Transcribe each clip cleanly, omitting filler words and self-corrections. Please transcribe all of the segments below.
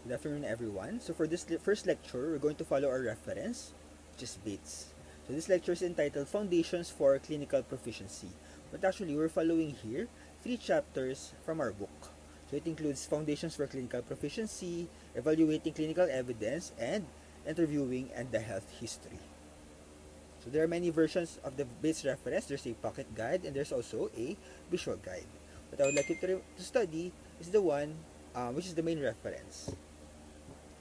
Good afternoon, everyone. So for this first lecture, we're going to follow our reference, which is Bates. So this lecture is entitled Foundations for Clinical Proficiency. But actually, we're following here 3 chapters from our book. So it includes Foundations for Clinical Proficiency, Evaluating Clinical Evidence, and Interviewing and the Health History. So there are many versions of the Bates reference. There's a pocket guide and there's also a visual guide. What I would like you to study is the one which is the main reference.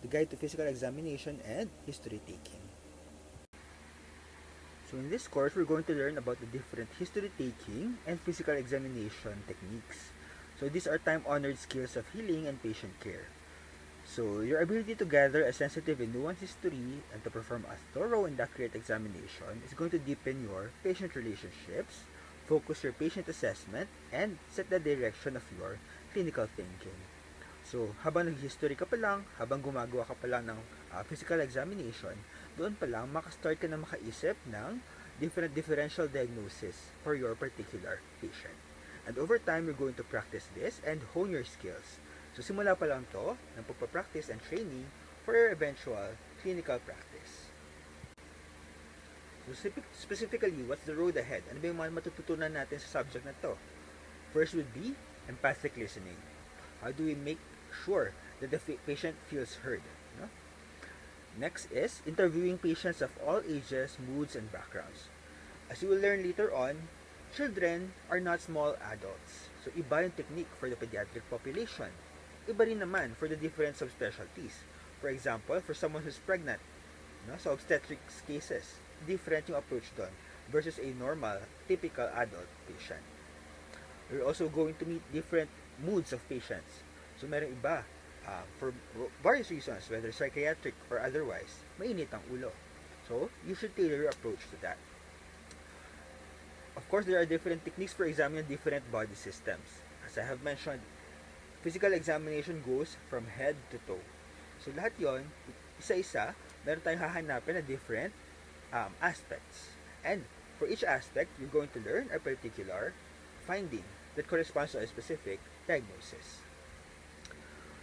The Guide to Physical Examination and History Taking. So in this course, we're going to learn about the different history taking and physical examination techniques. So these are time-honored skills of healing and patient care. So your ability to gather a sensitive and nuanced history and to perform a thorough and accurate examination is going to deepen your patient relationships, focus your patient assessment, and set the direction of your clinical thinking. So, habang nag-history ka pa lang, habang gumagawa ka pa lang ng physical examination, doon pa lang makastart ka na makaisip ng differential diagnosis for your particular patient. And over time, you're going to practice this and hone your skills. So, simula pa lang to ng pagpapractice and training for your eventual clinical practice. So, specifically, what's the road ahead? Ano ba yung mga matututunan natin sa subject na to? First would be empathic listening. How do we make sure that the patient feels heard? No? Next is interviewing patients of all ages, moods, and backgrounds. As you will learn later on, children are not small adults. So, iba yung technique for the pediatric population. Iba rin naman for the different subspecialties. For example, for someone who's pregnant, no? So obstetrics cases, different yung approach doon versus a normal, typical adult patient. We're also going to meet different moods of patients. So, meron iba, for various reasons, whether psychiatric or otherwise, mainit ang ulo. So, you should tailor your approach to that. Of course, there are different techniques for examining different body systems. As I have mentioned, physical examination goes from head to toe. So, lahat yon, isa-isa, meron tayong hahanapin na different aspects. And for each aspect, you're going to learn a particular finding that corresponds to a specific diagnosis.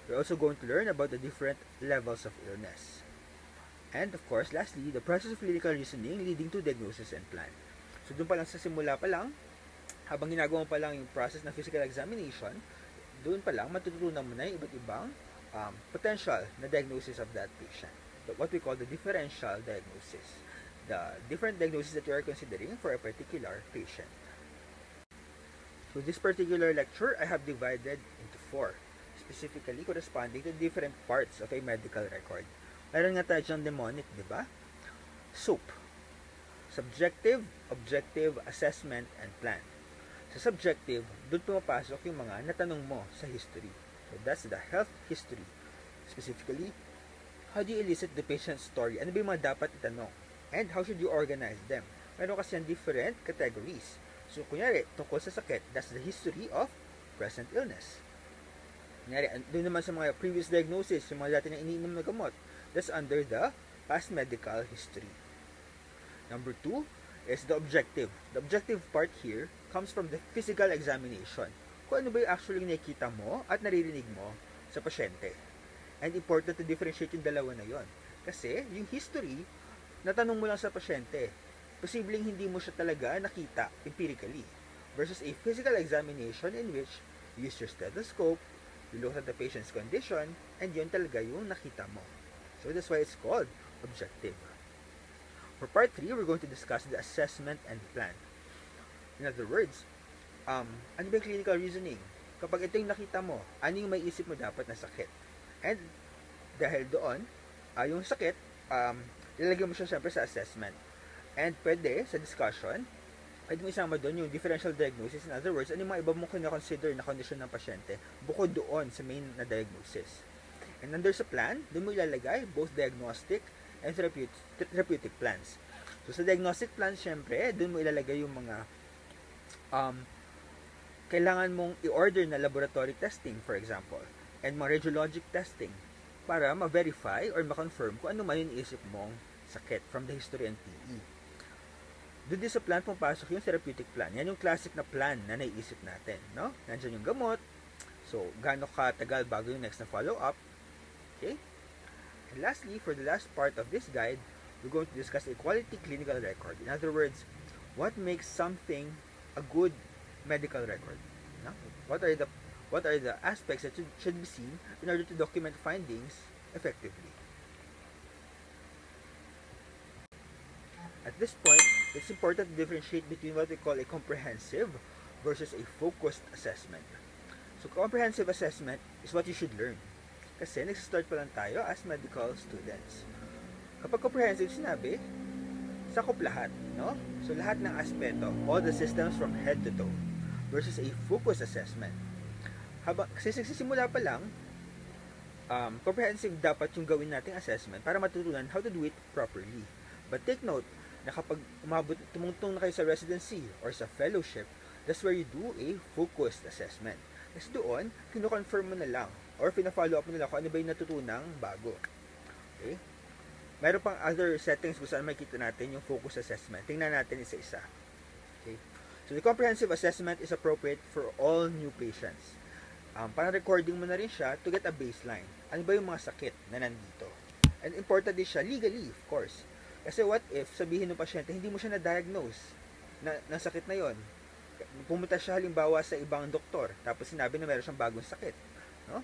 We're also going to learn about the different levels of illness. And of course, lastly, the process of clinical reasoning leading to diagnosis and plan. So, doon pa lang sa simula pa lang, habang ginagawa mo pa lang yung process ng physical examination, doon pa lang matututunan mo na yung iba't ibang potential na diagnosis of that patient. What we call the differential diagnosis. The different diagnoses that you are considering for a particular patient. So, this particular lecture, I have divided into 4, specifically corresponding to different parts of a medical record. Meron nga tayo dyan mnemonic, di ba? SOAP. Subjective, Objective, Assessment, and Plan. Sa subjective, doon pumapasok yung mga natanong mo sa history. So, that's the health history. Specifically, how do you elicit the patient's story? Ano ba yung mga dapat itanong? And how should you organize them? Meron kasi yan different categories. So, kunyari, tungkol sa sakit, that's the history of present illness. Kunyari, doon naman sa mga previous diagnosis, yung mga dati na iniinom na gamot, that's under the past medical history. Number 2 is the objective. The objective part here comes from the physical examination. Kung ano ba yung actually nakikita mo at naririnig mo sa pasyente. And important to differentiate yung dalawa na yon. Kasi, yung history, natanong mo lang sa pasyente. Posibleng hindi mo siya talaga nakita empirically. Versus a physical examination in which you use your stethoscope, you look at the patient's condition, and yun talaga yung nakita mo. So that's why it's called objective. For part 3, we're going to discuss the assessment and plan. In other words, ano ba yung clinical reasoning? Kapag ito yung nakita mo, ano yung may isip mo dapat na sakit? And dahil doon, yung sakit, ilalagay mo siya siyempre sa assessment. And pwede, sa discussion, pwede mo isama doon yung differential diagnosis. In other words, ano yung mga iba mo kina-consider na condition ng pasyente bukod doon sa main na diagnosis. And under sa plan, doon mo ilalagay both diagnostic and therapeutic plans. So, sa diagnostic plan, syempre, doon mo ilalagay yung mga kailangan mong i-order na laboratory testing, for example, and mga radiologic testing para ma-verify or ma-confirm kung ano man yung isip mong sakit from the history and TE. Doon din sa plan pumapasok yung therapeutic plan. Yan yung classic na plan na naiisip natin, no? Nandiyan yung gamot. So, gaano katagal bago yung next na follow-up? Okay? And lastly, for the last part of this guide, we're going to discuss a quality clinical record. In other words, what makes something a good medical record? No? What are the aspects that should be seen in order to document findings effectively? At this point, it's important to differentiate between what we call a comprehensive versus a focused assessment. So, comprehensive assessment is what you should learn. Kasi nag-start pa lang tayo as medical students. Kapag comprehensive sinabi, sakop lahat, no? So, lahat ng aspeto, all the systems from head to toe, versus a focused assessment. Kasi nagsisimula pa lang, comprehensive dapat yung gawin nating assessment para matutunan how to do it properly. But take note, na kapag tumungtong na kayo sa residency or sa fellowship, that's where you do a focused assessment. Kasi doon, kino-confirm mo na lang or pina-follow up mo na lang kung ano ba yung natutunang bago. Okay? Mayroon pang other settings kung saan makikita natin yung focus assessment. Tingnan natin isa-isa. Okay? So, the comprehensive assessment is appropriate for all new patients. Parang recording mo na rin siya to get a baseline. Ano ba yung mga sakit na nandito? And important din siya legally, of course. Kasi what if sabihin ng pasyente, hindi mo siya na-diagnose ng sakit na yon. Pumunta siya halimbawa sa ibang doktor, tapos sinabi na meron siyang bagong sakit. No?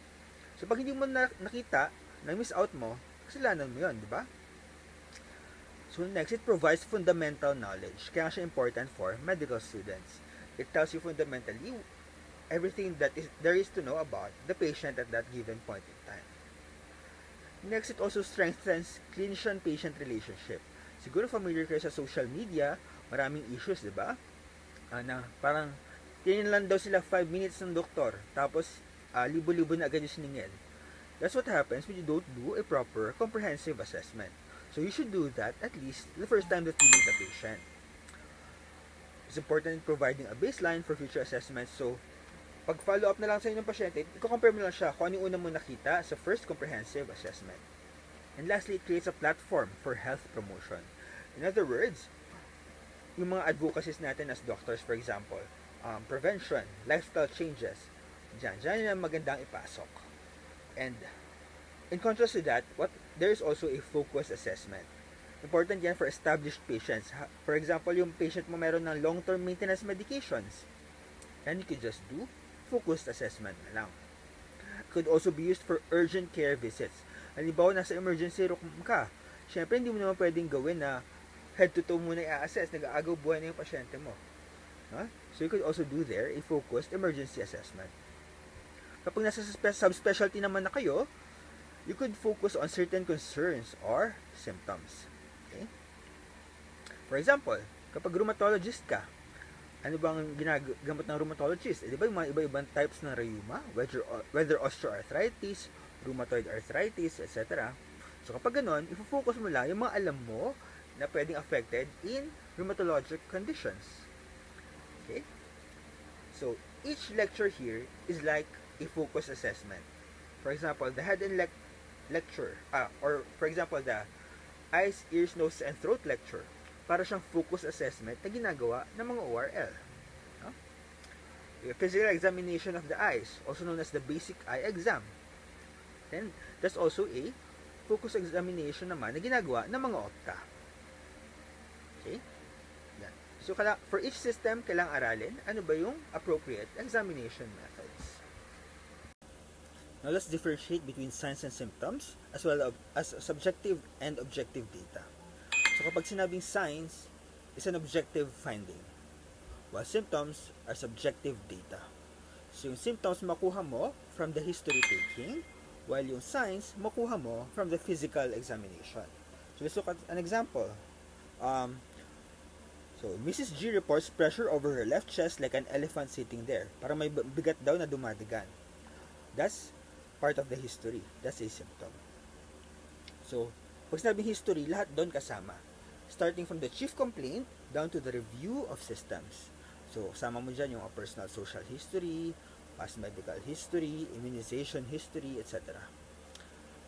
So pag hindi mo nakita, na-miss out mo, kasalanan mo yon, di ba? So next, it provides fundamental knowledge. Kaya siya important for medical students. It tells you fundamentally everything that there is to know about the patient at that given point in time. Next, it also strengthens clinician-patient relationship. Siguro familiar kayo sa social media, maraming issues, di ba? Na parang, tingin lang daw sila 5 minutes ng doktor, tapos libo-libo na agad yung siningil. That's what happens when you don't do a proper comprehensive assessment. So you should do that at least the first time that you meet a patient. It's important in providing a baseline for future assessments. So, pag follow up na lang sa inyong pasyente, i-compare mo lang siya kung ano yung una mo nakita sa first comprehensive assessment. And lastly, it creates a platform for health promotion. In other words, yung mga advocacies natin as doctors, for example, prevention, lifestyle changes, dyan yung magandang ipasok. And in contrast to that, there is also a focused assessment. Important yan for established patients. For example, yung patient mo meron ng long-term maintenance medications, then you could just do focused assessment na lang. Could also be used for urgent care visits. Halimbawa, nasa emergency room ka, syempre hindi mo naman pwedeng gawin na head to toe muna i-assess, nag-aagaw buhay na yung pasyente mo. Huh? So you could also do there a focused emergency assessment. Kapag nasa subspecialty naman na kayo, you could focus on certain concerns or symptoms. Okay? For example, kapag rheumatologist ka, ano bang ginagamot ng rheumatologist? Di ba yung mga iba-ibang types ng rheuma? Whether osteoarthritis, rheumatoid arthritis, etc. So kapag ganun, ifo-focus mo lang yung mga alam mo na pwedeng affected in rheumatologic conditions. Okay? So, each lecture here is like a focus assessment. For example, the head and lecture, or for example, the eyes, ears, nose, and throat lecture, para siyang focus assessment na ginagawa ng mga ORL. No? Physical examination of the eyes, also known as the basic eye exam. Then, there's also a focus examination naman na ginagawa ng mga opta. Okay? Yan. So, for each system, kailangang aralin ano ba yung appropriate examination methods. Now, let's differentiate between signs and symptoms as well as subjective and objective data. So, kapag sinabing signs is an objective finding, while symptoms are subjective data. So, yung symptoms makuha mo from the history taking, while yung signs makuha mo from the physical examination. So, let's look at an example. So, Mrs. G reports pressure over her left chest like an elephant sitting there. Parang may bigat daw na dumadigan. That's part of the history. That's a symptom. So, pag sinabing history, lahat doon kasama. Starting from the chief complaint down to the review of systems. So, kasama mo dyan yung personal social history, past medical history, immunization history, etc.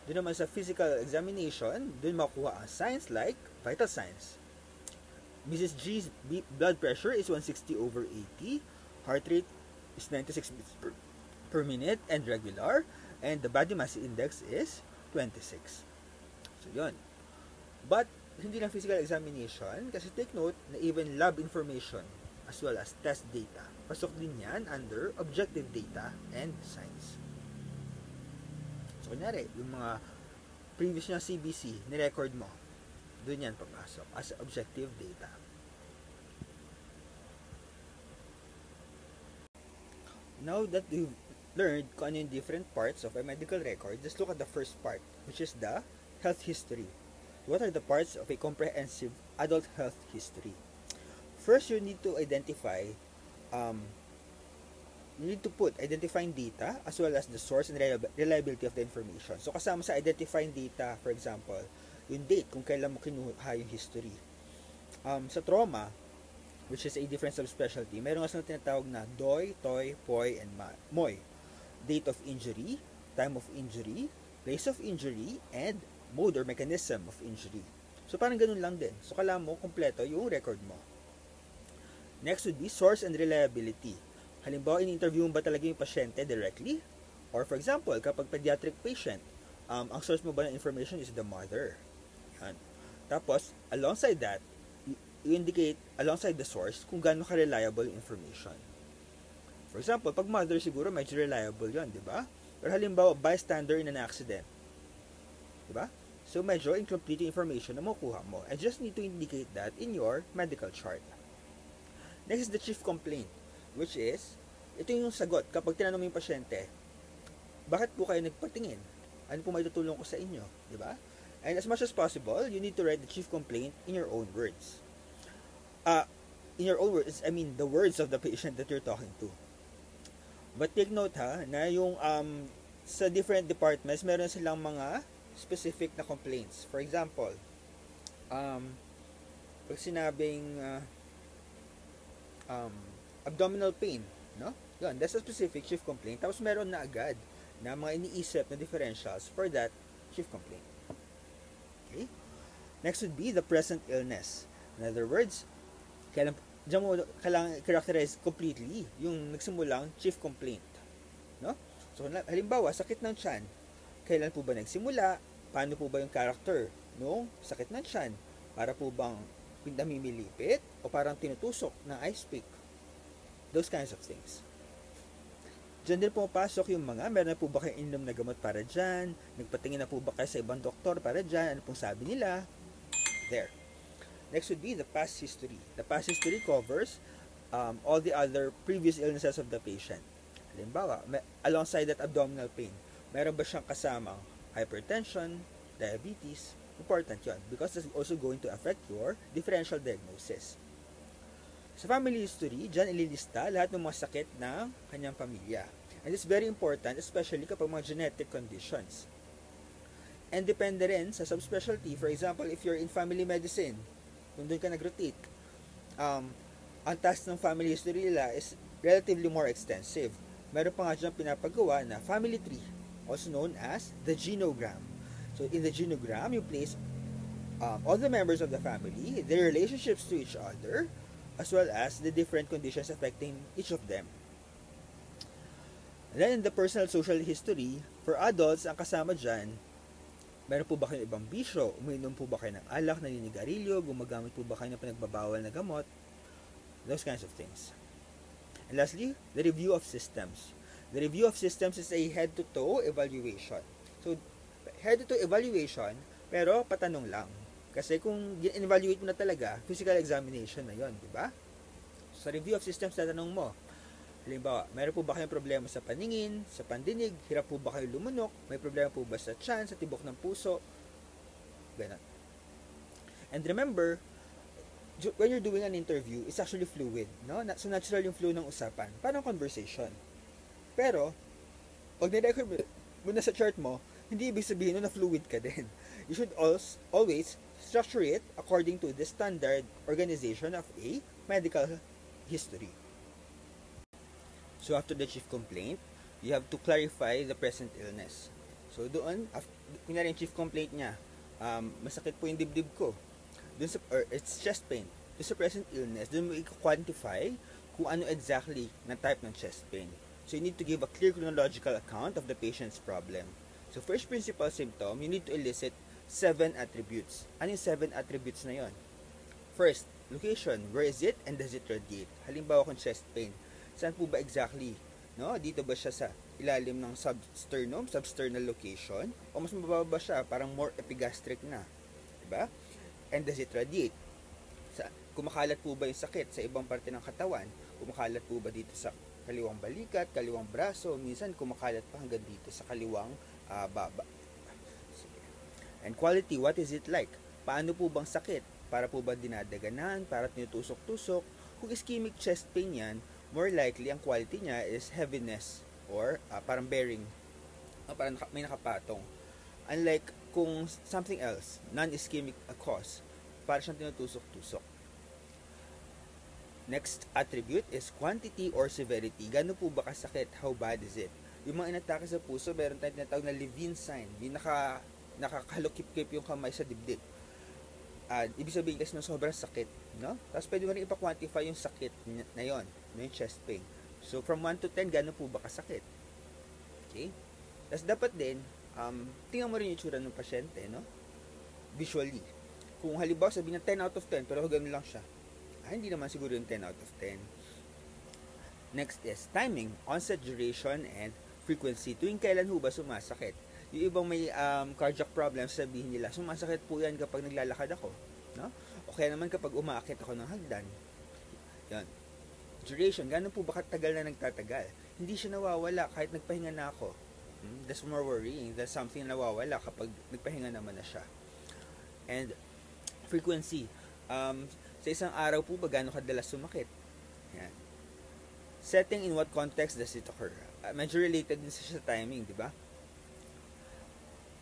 Doon naman sa physical examination, doon makuha ang signs like vital signs. Mrs. G's blood pressure is 160/80, heart rate is 96 beats per minute and regular, and the body mass index is 26. So, yun. But, hindi lang physical examination, kasi take note na even lab information as well as test data. Pasok din yan under objective data and science. So, kunyari, yung mga previous na CBC, ni-record mo, doon yan papasok as objective data. Now that we've learned kung ano yung different parts of a medical record, just look at the first part, which is the health history. What are the parts of a comprehensive adult health history? First, you need to identify, identifying data as well as the source and reliability of the information. So, kasama sa identifying data, for example, yung date, kung kailan mo kinuha yung history. Sa trauma, which is a different subspecialty, mayroon nga tinatawag na DOI, TOI, POI, and MOI. Date of injury, time of injury, place of injury, and mode or mechanism of injury. So, parang ganun lang din. So, kailangan mo kompleto yung record mo. Next would be source and reliability. Halimbawa, in-interview mo ba talaga yung pasyente directly? Or for example, kapag pediatric patient, ang source mo ba ng information is the mother. Yan. Tapos, alongside that, you indicate alongside the source kung gaano ka-reliable yung information. For example, pag mother siguro medyo reliable yun, di ba? Pero halimbawa, bystander in an accident. Di ba? So, medyo incomplete yung information na makukuha mo. And just need to indicate that in your medical chart. Next is the chief complaint, which is, ito yung sagot kapag tinanong mo yung pasyente, bakit po kayo nagpatingin? Ano po may tutulong ko sa inyo? Di ba? And as much as possible, you need to write the chief complaint in your own words. In your own words, I mean the words of the patient that you're talking to. But take note na yung sa different departments, meron silang mga specific na complaints. For example, pag sinabing abdominal pain, no? Yun, that's a specific chief complaint. Tapos meron na agad na mga iniisip na differentials for that chief complaint. Okay? Next would be the present illness. In other words, diyan mo kailangan characterize completely yung nagsimulang chief complaint. No? So, halimbawa, sakit ng tiyan. Kailan po ba nagsimula? Paano po ba yung character nung sakit ng tiyan? Para po bang namimilipit o parang tinutusok ng ice pick? Those kinds of things. Diyan din pumapasok yung mga, meron na po ba kayong ininom na gamot para dyan? Nagpatingin na po ba kayo sa ibang doktor para dyan? Ano pong sabi nila? There. Next would be the past history. The past history covers all the other previous illnesses of the patient. Halimbawa, alongside that abdominal pain, meron ba siyang kasamang hypertension, diabetes? Important yun because it's also going to affect your differential diagnosis. Sa family history, dyan ililista lahat ng mga sakit ng kanyang pamilya. And it's very important, especially kapag mga genetic conditions. And depende rin sa subspecialty. For example, if you're in family medicine, kung doon ka nag-rotate, ang task ng family history nila is relatively more extensive. Meron pa nga dyan pinapagawa na family tree, also known as the genogram. So, in the genogram, you place all the members of the family, their relationships to each other, as well as the different conditions affecting each of them. And then, in the personal social history, for adults, ang kasama dyan, meron po ba kayo ibang bisyo? Uminom po ba kayo ng alak, naninigarilyo? Gumagamit po ba kayo ng pinagbabawal na gamot? Those kinds of things. And lastly, the review of systems. The review of systems is a head-to-toe evaluation. So, head-to-toe evaluation, pero patanong lang. Kasi kung in-evaluate mo na talaga, physical examination na yon, di ba? So, sa review of systems, tatanong mo, halimbawa, mayroon po ba kayong problema sa paningin, sa pandinig, hirap po ba kayo lumunok, may problema po ba sa tiyan, sa tibok ng puso, ganun. And remember, when you're doing an interview, it's actually fluid, no? So, natural yung flow ng usapan, parang conversation. Pero, pag nirecord mo na sa chart mo, hindi ibig sabihin na fluid ka din. You should always structure it according to the standard organization of a medical history. So after the chief complaint, you have to clarify the present illness. So doon, kunyari yung chief complaint niya, masakit po yung dibdib ko. Or it's chest pain. Doon sa present illness, doon mo i-quantify kung ano exactly na type ng chest pain. So you need to give a clear chronological account of the patient's problem. So first principal symptom, you need to elicit 7 attributes. Ano yung 7 attributes na yon? First, location. Where is it and does it radiate? Halimbawa kung chest pain, saan po ba exactly? No? Dito ba siya sa ilalim ng substernal location? O mas mababa ba siya? Parang more epigastric na. Diba? And does it radiate? Kumakalat po ba yung sakit sa ibang parte ng katawan? Kumakalat po ba dito sa kaliwang balikat, kaliwang braso? Minsan kumakalat pa hanggang dito sa kaliwang baba. And quality, what is it like? Paano po bang sakit? Para po ba dinadaganan? Para tinutusok-tusok? Kung ischemic chest pain yan, more likely ang quality niya is heaviness or parang bearing. Parang may nakapatong. Unlike kung something else, non-ischemic cause, para siyang tinutusok-tusok. Next attribute is quantity or severity. Gano'n po ba kasakit? How bad is it? Yung mga inatake sa puso, meron tayong tinatawag na Levine sign. Yung nakakalukip-kip yung kamay sa dibdib. Ibig sabihin kasi ng sobrang sakit. No? Tapos pwede mo rin ipa-quantify yung sakit na yon, yung chest pain. So from 1 to 10, gano'n po ba kasakit? Okay? Tapos dapat din, tingnan mo rin yung tsura ng pasyente, no? Visually. Kung halimbawa sabihin na 10 out of 10, pero gano'n lang siya. Hindi naman siguro yung 10 out of 10. Next is timing, onset, duration, and frequency. Tuwing kailan ho ba sumasakit? Yung ibang may cardiac problems, sabihin nila, sumasakit po yan kapag naglalakad ako. No? O kaya naman kapag umaakit ako ng hagdan. Yan. Duration, gano'n po ba katagal na nagtatagal? Hindi siya nawawala kahit nagpahinga na ako. That's more worrying. That's something na nawawala kapag nagpahinga naman na siya. And frequency, sa isang araw po ba gano'ng kadalas sumakit? Yan. Setting, in what context does it occur? Medyo related din sa timing, di ba?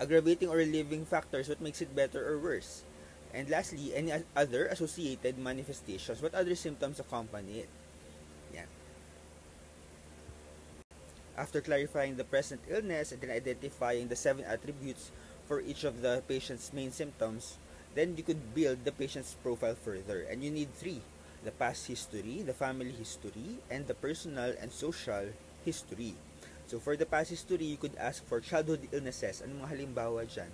Aggravating or relieving factors, what makes it better or worse? And lastly, any other associated manifestations, what other symptoms accompany it? Yan. After clarifying the present illness and then identifying the 7 attributes for each of the patient's main symptoms, then you could build the patient's profile further. And you need 3. The past history, the family history, and the personal and social history. So for the past history, you could ask for childhood illnesses. Anong mga halimbawa dyan?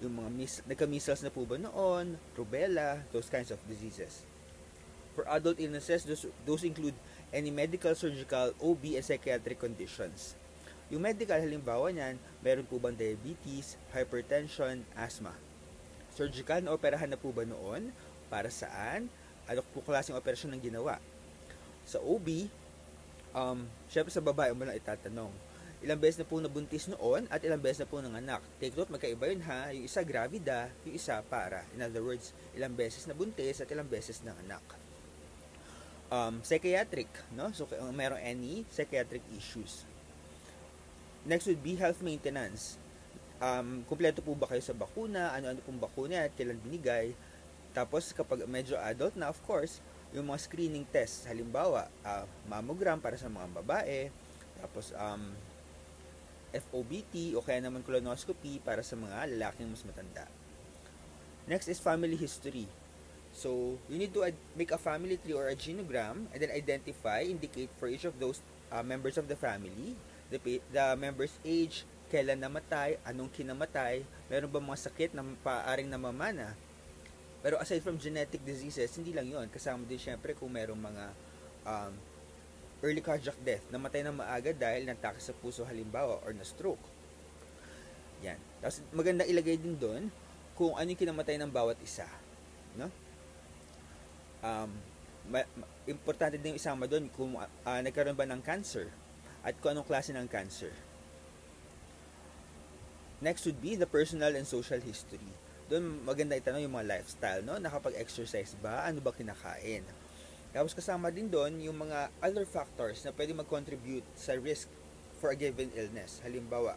Yung mga nagka-measles na po ba noon, rubella, those kinds of diseases. For adult illnesses, those include any medical, surgical, OB, and psychiatric conditions. Yung medical, halimbawa niyan, meron po bang diabetes, hypertension, asthma. Surgical, na operahan na po ba noon? Para saan? Ano po klaseng operasyon ng ginawa? Sa OB, syempre sa babae mo lang itatanong. Ilang beses na po nabuntis noon at ilang beses na po nanganak. Take note, magkaiba yun ha. Yung isa gravida, yung isa para. In other words, ilang beses na buntis at ilang beses nanganak. Psychiatric, no? So, meron any psychiatric issues. Next would be health maintenance. Kumpleto po ba kayo sa bakuna? Ano-ano pong bakuna at kailan binigay? Tapos kapag medyo adult na, of course, yung mga screening tests, halimbawa, mammogram para sa mga babae, tapos FOBT o kaya naman colonoscopy para sa mga lalaking mas matanda. Next is family history. So, you need to make a family tree or a genogram and then identify, indicate for each of those members of the family, the member's age, kailan namatay, anong kinamatay, meron ba mga sakit na paaaring namamana. Pero aside from genetic diseases, hindi lang yon. Kasama din syempre kung merong mga early cardiac death, namatay na maaga dahil natake sa puso halimbawa or na stroke. Yan. Tapos maganda ilagay din doon kung ano yung kinamatay ng bawat isa. No? Importante din isama doon kung nagkaroon ba ng cancer at kung anong klase ng cancer. Next would be the personal and social history. Doon maganda itanong yung mga lifestyle, no? Nakapag-exercise ba? Ano ba kinakain? Tapos kasama din doon yung mga other factors na pwede mag-contribute sa risk for a given illness. Halimbawa,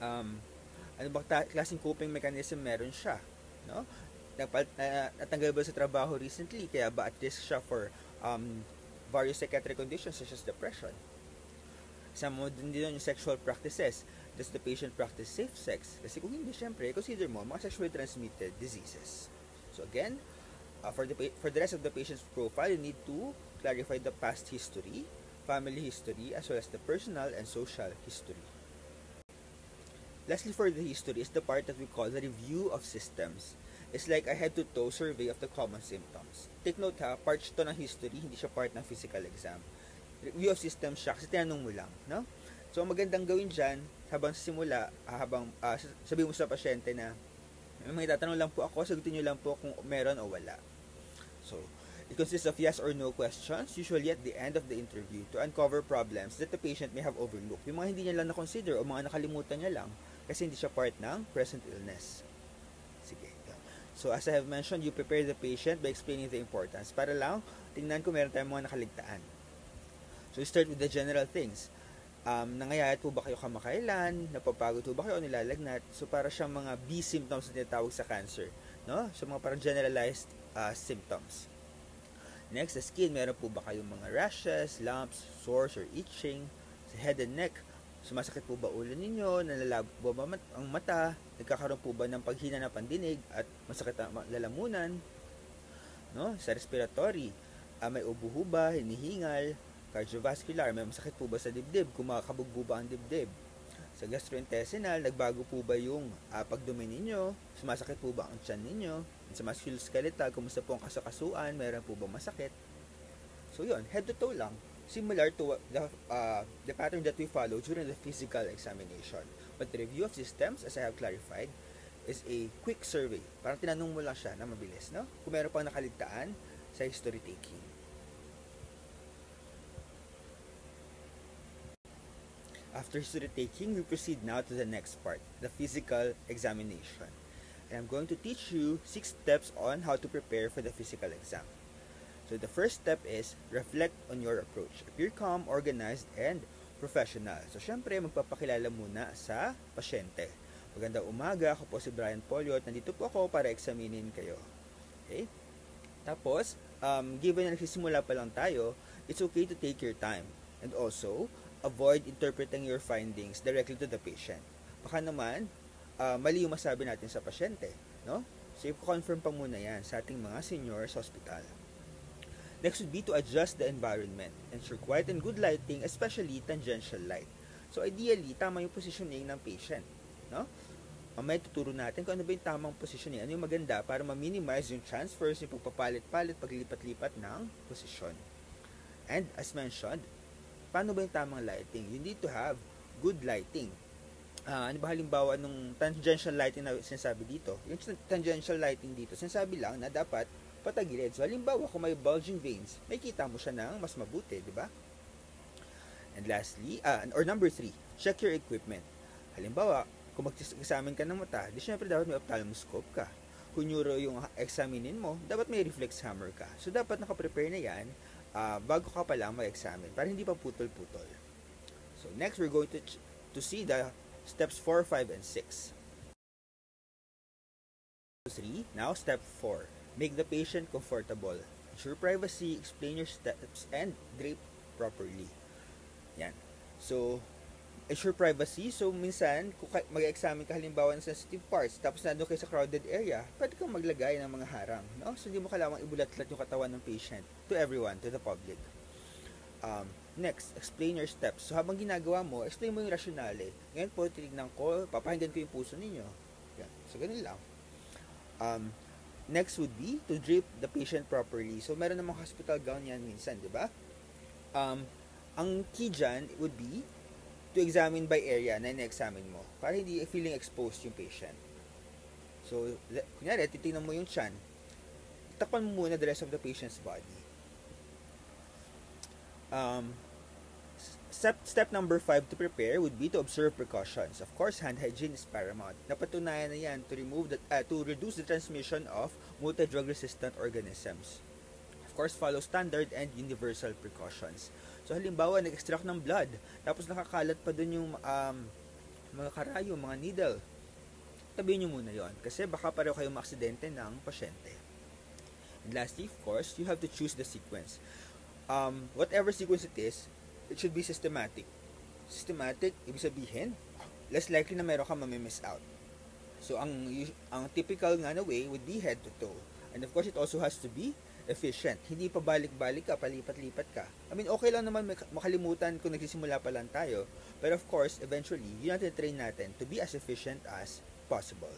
ano ba klaseng coping mechanism meron siya? No? Natanggal ba sa trabaho recently? Kaya ba at risk siya for various psychiatric conditions such as depression? Kasama din yung sexual practices. Does the patient practice safe sex? Kasi kung hindi, syempre, consider mo mga sexually transmitted diseases. So again, for the rest of the patient's profile, you need to clarify the past history, family history, as well as the personal and social history. Lastly, for the history is the part that we call the review of systems. It's like a head-to-toe survey of the common symptoms. Take note ha, part ito ng history, hindi siya part ng physical exam. Review of systems siya kasi tinanong mo lang, no? So, ang magandang gawin dyan, habang sa simula, sabihin mo sa pasyente na, may tatanong lang po ako, sagutin nyo lang po kung meron o wala. So, it consists of yes or no questions, usually at the end of the interview, to uncover problems that the patient may have overlooked. Yung mga hindi niya lang na-consider o mga nakalimutan niya lang kasi hindi siya part ng present illness. Sige. So, as I have mentioned, you prepare the patient by explaining the importance. Para lang, tingnan kung meron tayong mga nakaligtaan. So, you start with the general things. Nangayayat po ba kayo kamakailan? Napapagod po ba kayo o nilalagnat? So, para siyang mga B symptoms na tinatawag sa cancer. No? So, mga parang generalized symptoms. Next, the skin. Meron po ba kayong mga rashes, lumps, sores, or itching? Sa head and neck. Sumasakit po ba ulo ninyo? Nalalabo po ba ang mata? Nagkakaroon po ba ng paghina ng pandinig at masakit ang lalamunan? No? Sa respiratory, may ubo ho ba, hinihingal? Cardiovascular, may masakit po ba sa dibdib? Kumakabog po ba ang dibdib? Sa gastrointestinal, nagbago po ba yung pagdumi ninyo? Sumasakit po ba ang tiyan ninyo? Sa musculoskeletal, kumusta po ang kasakasuan? Meron po ba masakit? So yun, head to toe lang. Similar to the pattern that we follow during the physical examination. But the review of systems, as I have clarified, is a quick survey. Parang tinanong mo lang siya na mabilis, no? Kung meron pang nakaligtaan sa history taking. After history taking, we proceed now to the next part, the physical examination. And I'm going to teach you 6 steps on how to prepare for the physical exam. So the first step is reflect on your approach. Appear calm, organized, and professional. So syempre, magpapakilala muna sa pasyente. Magandang umaga, ako po si Brian Poliot. Nandito po ako para examinin kayo. Okay? Tapos, given na nagsisimula pa lang tayo, it's okay to take your time. And also, avoid interpreting your findings directly to the patient. Baka naman, mali yung masabi natin sa pasyente. No? So, i-confirm pa muna yan sa ating mga seniors sa hospital. Next would be to adjust the environment. Ensure quiet and good lighting, especially tangential light. So, ideally, tama yung positioning ng patient. No? Mamaya tuturo natin kung ano ba yung tamang positioning. Ano yung maganda para ma-minimize yung transfers, yung pagpapalit-palit, paglipat-lipat ng posisyon. And, as mentioned, paano ba yung tamang lighting? You need to have good lighting. Ano ba halimbawa nung tangential lighting na sinasabi dito? Yung tangential lighting dito, sinasabi lang na dapat patagilid. So, halimbawa, kung may bulging veins, may kita mo siya ng mas mabuti, di ba? And lastly, or number 3, check your equipment. Halimbawa, kung mag-examine ka ng mata, di syempre dapat may ophthalmoscope ka. Kung neuro yung examinin mo, dapat may reflex hammer ka. So, dapat nakaprepare na yan bago ka pa lang mag-examine para hindi pa putol-putol. So, next, we're going to see the steps 4, 5, and 6. 3. Now, step 4. Make the patient comfortable. Ensure privacy, explain your steps, and drape properly. Yan. So, ensure privacy. So, minsan, kung mag-examine ka halimbawa ng sensitive parts, tapos nandun kayo sa crowded area, pwede kang maglagay ng mga harang. No? So, hindi mo kailangan ibulat-lat yung katawan ng patient to everyone, to the public. Next, explain your steps. So, habang ginagawa mo, explain mo yung rationale. Ngayon po, tinignan ko, papahinggan ko yung puso ninyo. Yan. So, ganun lang. Next would be to drape the patient properly. So, meron namang hospital gown yan minsan, di ba? Ang key dyan would be to examine by area na ina-examine mo para hindi feeling exposed yung patient. So, kunyari, titignan mo yung tiyan. Takpan mo muna the rest of the patient's body. Step number 5 to prepare would be to observe precautions. Of course, hand hygiene is paramount. Napatunayan na yan to reduce the transmission of multi-drug resistant organisms. Of course, follow standard and universal precautions. So, halimbawa, nag-extract ng blood, tapos nakakalat pa dun yung mga karayo, mga needle. Tabihin nyo muna yon kasi baka pareho kayong maaksidente ng pasyente. And lastly, of course, you have to choose the sequence. Whatever sequence it is, it should be systematic. Systematic, ibig sabihin, less likely na meron ka mamimiss out. So, ang typical nga na way would be head to toe. And of course, it also has to be efficient. Hindi pa balik-balik ka, palipat-lipat ka. I mean, okay lang naman makalimutan kung nagsisimula pa lang tayo. But of course, eventually, yun natin train natin to be as efficient as possible.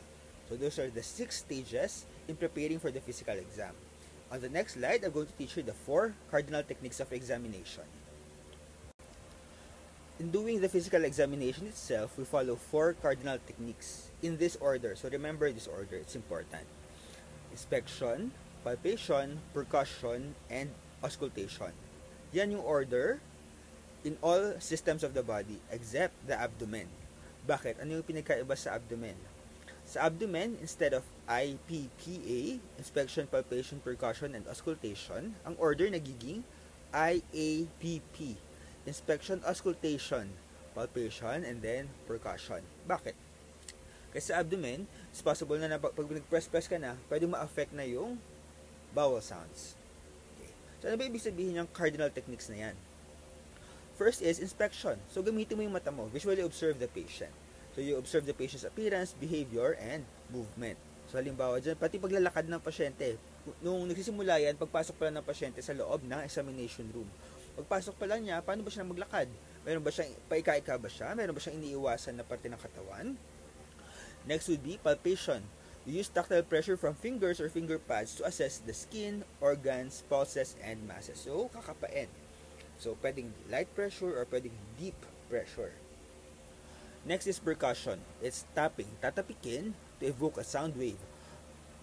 So those are the 6 stages in preparing for the physical exam. On the next slide, I'm going to teach you the 4 cardinal techniques of examination. In doing the physical examination itself, we follow 4 cardinal techniques in this order. So remember this order, it's important. Inspection, palpation, percussion, and auscultation. Yan yung order in all systems of the body except the abdomen. Bakit? Ano yung pinagkaiba sa abdomen? Sa abdomen, instead of IPPA, inspection, palpation, percussion, and auscultation, ang order nagiging IAPP. Inspection, auscultation, palpation, and then percussion. Bakit? Kasi sa abdomen, it's possible na pag nag-press-press ka na, pwede ma-affect na yung bowel sounds. Okay. So, ano ba ibig sabihin ng cardinal techniques na yan? First is inspection. So, gamitin mo yung mata mo. Visually observe the patient. So, you observe the patient's appearance, behavior, and movement. So, halimbawa dyan, pati paglalakad ng pasyente. Nung nagsisimula yan, pagpasok pa lang ng pasyente sa loob ng examination room. Pagpasok pa lang niya, paano ba siya maglakad? Meron ba siyang, paika-ika ba siya? Meron ba siyang iniiwasan na parte ng katawan? Next would be palpation. You use tactile pressure from fingers or finger pads to assess the skin, organs, pulses, and masses. So, kakapain. So, pwedeng light pressure or pwedeng deep pressure. Next is percussion. It's tapping. Tatapikin to evoke a sound wave,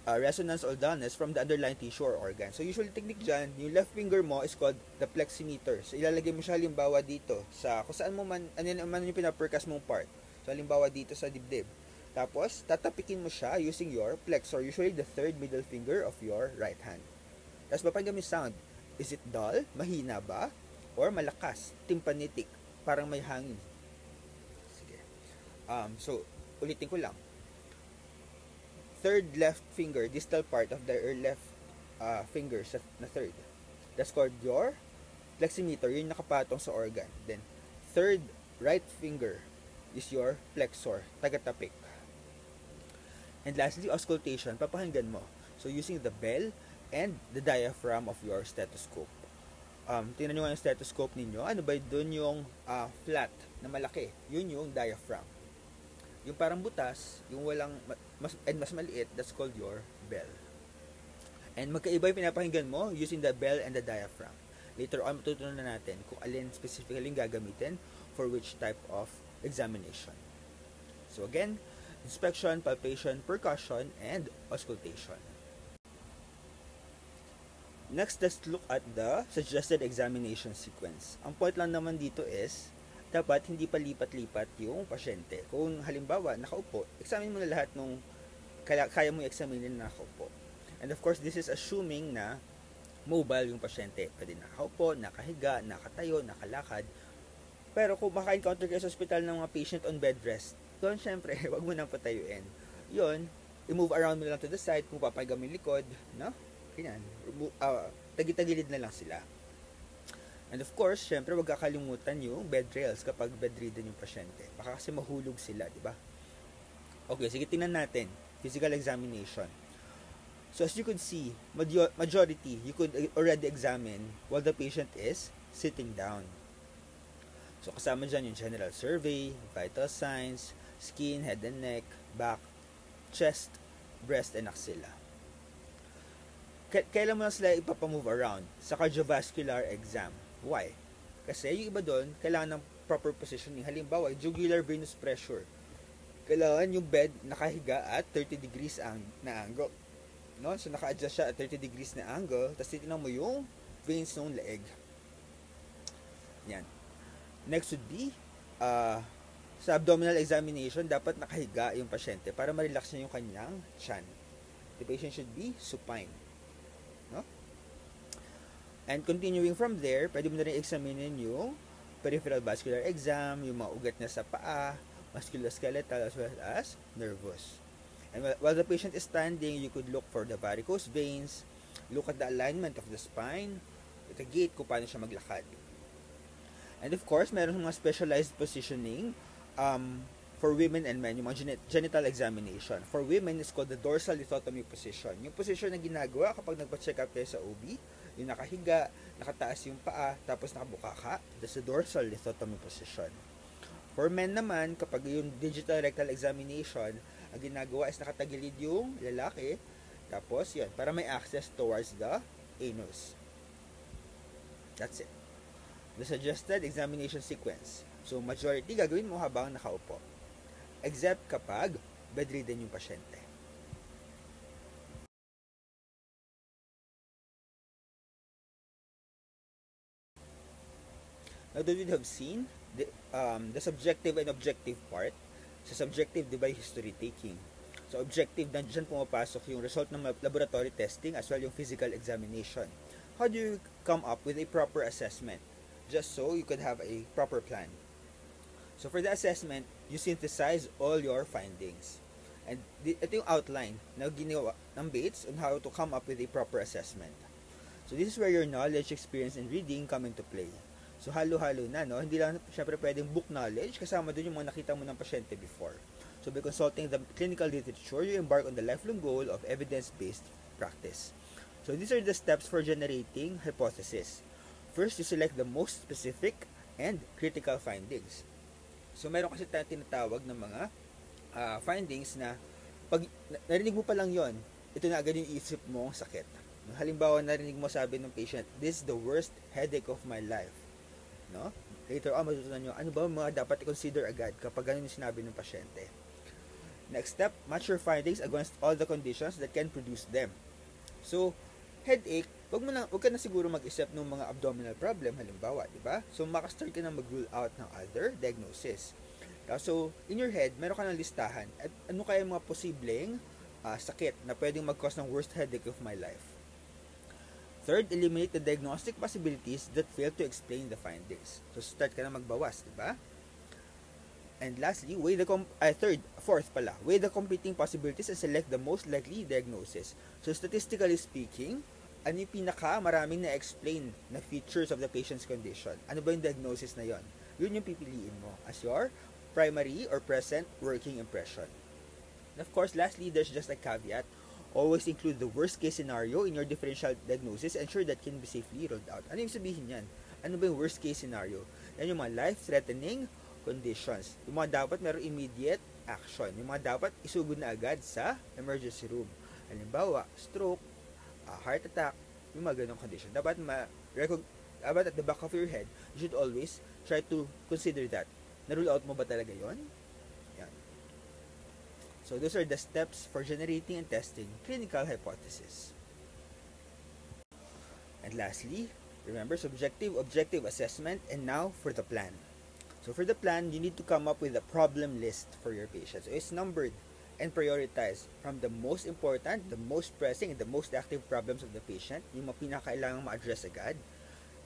resonance or dullness from the underlying tissue or organ. So, usually technique dyan, yung left finger mo is called the pleximeter. So, ilalagay mo siya halimbawa dito sa kung saan mo man, ano yung pinapercuss mong part. So, halimbawa dito sa dibdib. Tapos, tatapikin mo siya using your flexor, usually the third middle finger of your right hand. Tapos, mapagam yung sound. Is it dull? Mahina ba? Or malakas? Tympanitic? Parang may hangin. Sige. So, ulitin ko lang. Third left finger, distal part of the left finger na third. That's called your pleximeter, yung nakapatong sa organ. Then, third right finger is your flexor, tagatapik. And lastly, auscultation, papakinggan mo. So, using the bell and the diaphragm of your stethoscope. Tingnan nyo nga yung stethoscope ninyo. Ano ba doon yung flat na malaki? Yun yung diaphragm. Yung parang butas, yung walang mas maliit, that's called your bell. And magkaiba yung pinapakinggan mo using the bell and the diaphragm. Later on, matutunan na natin kung alin specifically gagamitin for which type of examination. So again, inspection, palpation, percussion, and auscultation. Next, let's look at the suggested examination sequence. Ang point lang naman dito is, dapat hindi pa lipat-lipat yung pasyente. Kung halimbawa, nakaupo, examine mo na lahat nung kaya mo i-examine na nakaupo. And of course, this is assuming na mobile yung pasyente. Pwede nakaupo, nakahiga, nakatayo, nakalakad. Pero kung maka-encounter kayo sa hospital ng mga patient on bed rest, doon syempre, wag mo nang patayuin. Yun, i-move around mo lang to the side, kung papahiga mo yung likod, no? Ganyan. Tagitagilid na lang sila. And of course, syempre, wag kakalimutan yung bed rails kapag bedridden yung pasyente. Baka kasi mahulog sila, di ba? Okay, sige, tingnan natin. Physical examination. So, as you could see, majority, you could already examine while the patient is sitting down. So, kasama dyan yung general survey, vital signs, skin, head and neck, back, chest, breast, and axilla. Kailan mo na sila ipapamove around? Sa cardiovascular exam. Why? Kasi yung iba doon, kailangan ng proper positioning. Halimbawa, jugular venous pressure. Kailangan yung bed nakahiga at 30 degrees na angle. No? So, naka-adjust siya at 30 degrees na angle. Tapos, titignan mo yung veins ng leeg. Yan. Next would be, sa abdominal examination, dapat nakahiga yung pasyente para ma-relax niya yung kanyang tiyan. The patient should be supine. No? And continuing from there, pwede mo na rin examinin yung peripheral vascular exam, yung mga ugat niya sa paa, musculoskeletal as well as nervous. And while the patient is standing, you could look for the varicose veins, look at the alignment of the spine, at the gait kung paano siya maglakad. And of course, meron mga specialized positioning for women and men, yung mga genital examination. For women, it's called the dorsal lithotomy position. Yung position na ginagawa kapag nagpa-check up kayo sa OB, yung nakahiga, nakataas yung paa, tapos nakabuka ka, that's the dorsal lithotomy position. For men naman, kapag yung digital rectal examination, ang ginagawa is nakatagilid yung lalaki, tapos yun, para may access towards the anus. That's it. The suggested examination sequence. So, majority gagawin mo habang nakaupo. Except kapag bedridden yung pasyente. Now that we have seen the subjective and objective part, sa subjective, di ba, history taking. So, objective, dyan pumapasok yung result ng laboratory testing as well yung physical examination. How do you come up with a proper assessment? Just so you could have a proper plan. So, for the assessment, you synthesize all your findings. And ito yung outline na ginawa ng Bates on how to come up with a proper assessment. So, this is where your knowledge, experience, and reading come into play. So, halo-halo na, no? Hindi lang syempre pwedeng book knowledge, kasama dun yung mga nakita mo ng pasyente before. So, by consulting the clinical literature, you embark on the lifelong goal of evidence-based practice. So, these are the steps for generating hypothesis. First, you select the most specific and critical findings. So, meron kasi tayong tinatawag ng mga findings na pag narinig mo pa lang yon, ito na agad yung isip mo sakit. Halimbawa, narinig mo sabi ng patient, this is the worst headache of my life. No? Later on, matutunan nyo, ano ba mga dapat i-consider agad kapag ganun yung sinabi ng pasyente. Next step, match your findings against all the conditions that can produce them. So, headache, wag ka na siguro mag-isip ng mga abdominal problem, halimbawa, di ba? So, makastart ka na mag-rule out ng other diagnosis. So, in your head, meron ka ng listahan. At ano kaya mga posibleng sakit na pwedeng mag-cause ng worst headache of my life? Third, eliminate the diagnostic possibilities that fail to explain the findings. So, start ka na magbawas, di ba? And lastly, weigh the competing possibilities and select the most likely diagnosis. So, statistically speaking, ano yung pinaka-maraming na-explain na features of the patient's condition? Ano ba yung diagnosis na yon? Yun yung pipiliin mo as your primary or present working impression. And of course, lastly, there's just a caveat. Always include the worst case scenario in your differential diagnosis and ensure that can be safely rolled out. Ano yung sabihin yan? Ano ba yung worst case scenario? Yan yung mga life-threatening conditions. Yung mga dapat meron immediate action. Yung mga dapat isugod na agad sa emergency room. Halimbawa, stroke, heart attack, yung mga ganong condition. Dapat at the back of your head, you should always try to consider that. Na-rule out mo ba talaga yon? Yan. So, those are the steps for generating and testing clinical hypothesis. And lastly, remember subjective, objective assessment, and now for the plan. So, for the plan, you need to come up with a problem list for your patient. So, it's numbered and prioritized from the most important, the most pressing, and the most active problems of the patient, yung mga pinakailangang ma-address agad,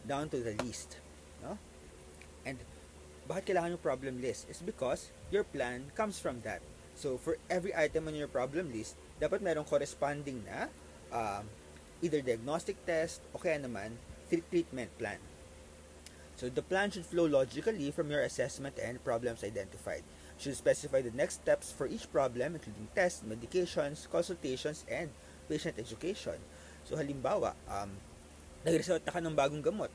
down to the least. No? And bakit kailangan yung problem list? It's because your plan comes from that. So, for every item on your problem list, dapat merong corresponding na either diagnostic test o kaya naman treatment plan. So, the plan should flow logically from your assessment and problems identified. You should specify the next steps for each problem, including tests, medications, consultations, and patient education. So, halimbawa, nag-result ka ng bagong gamot.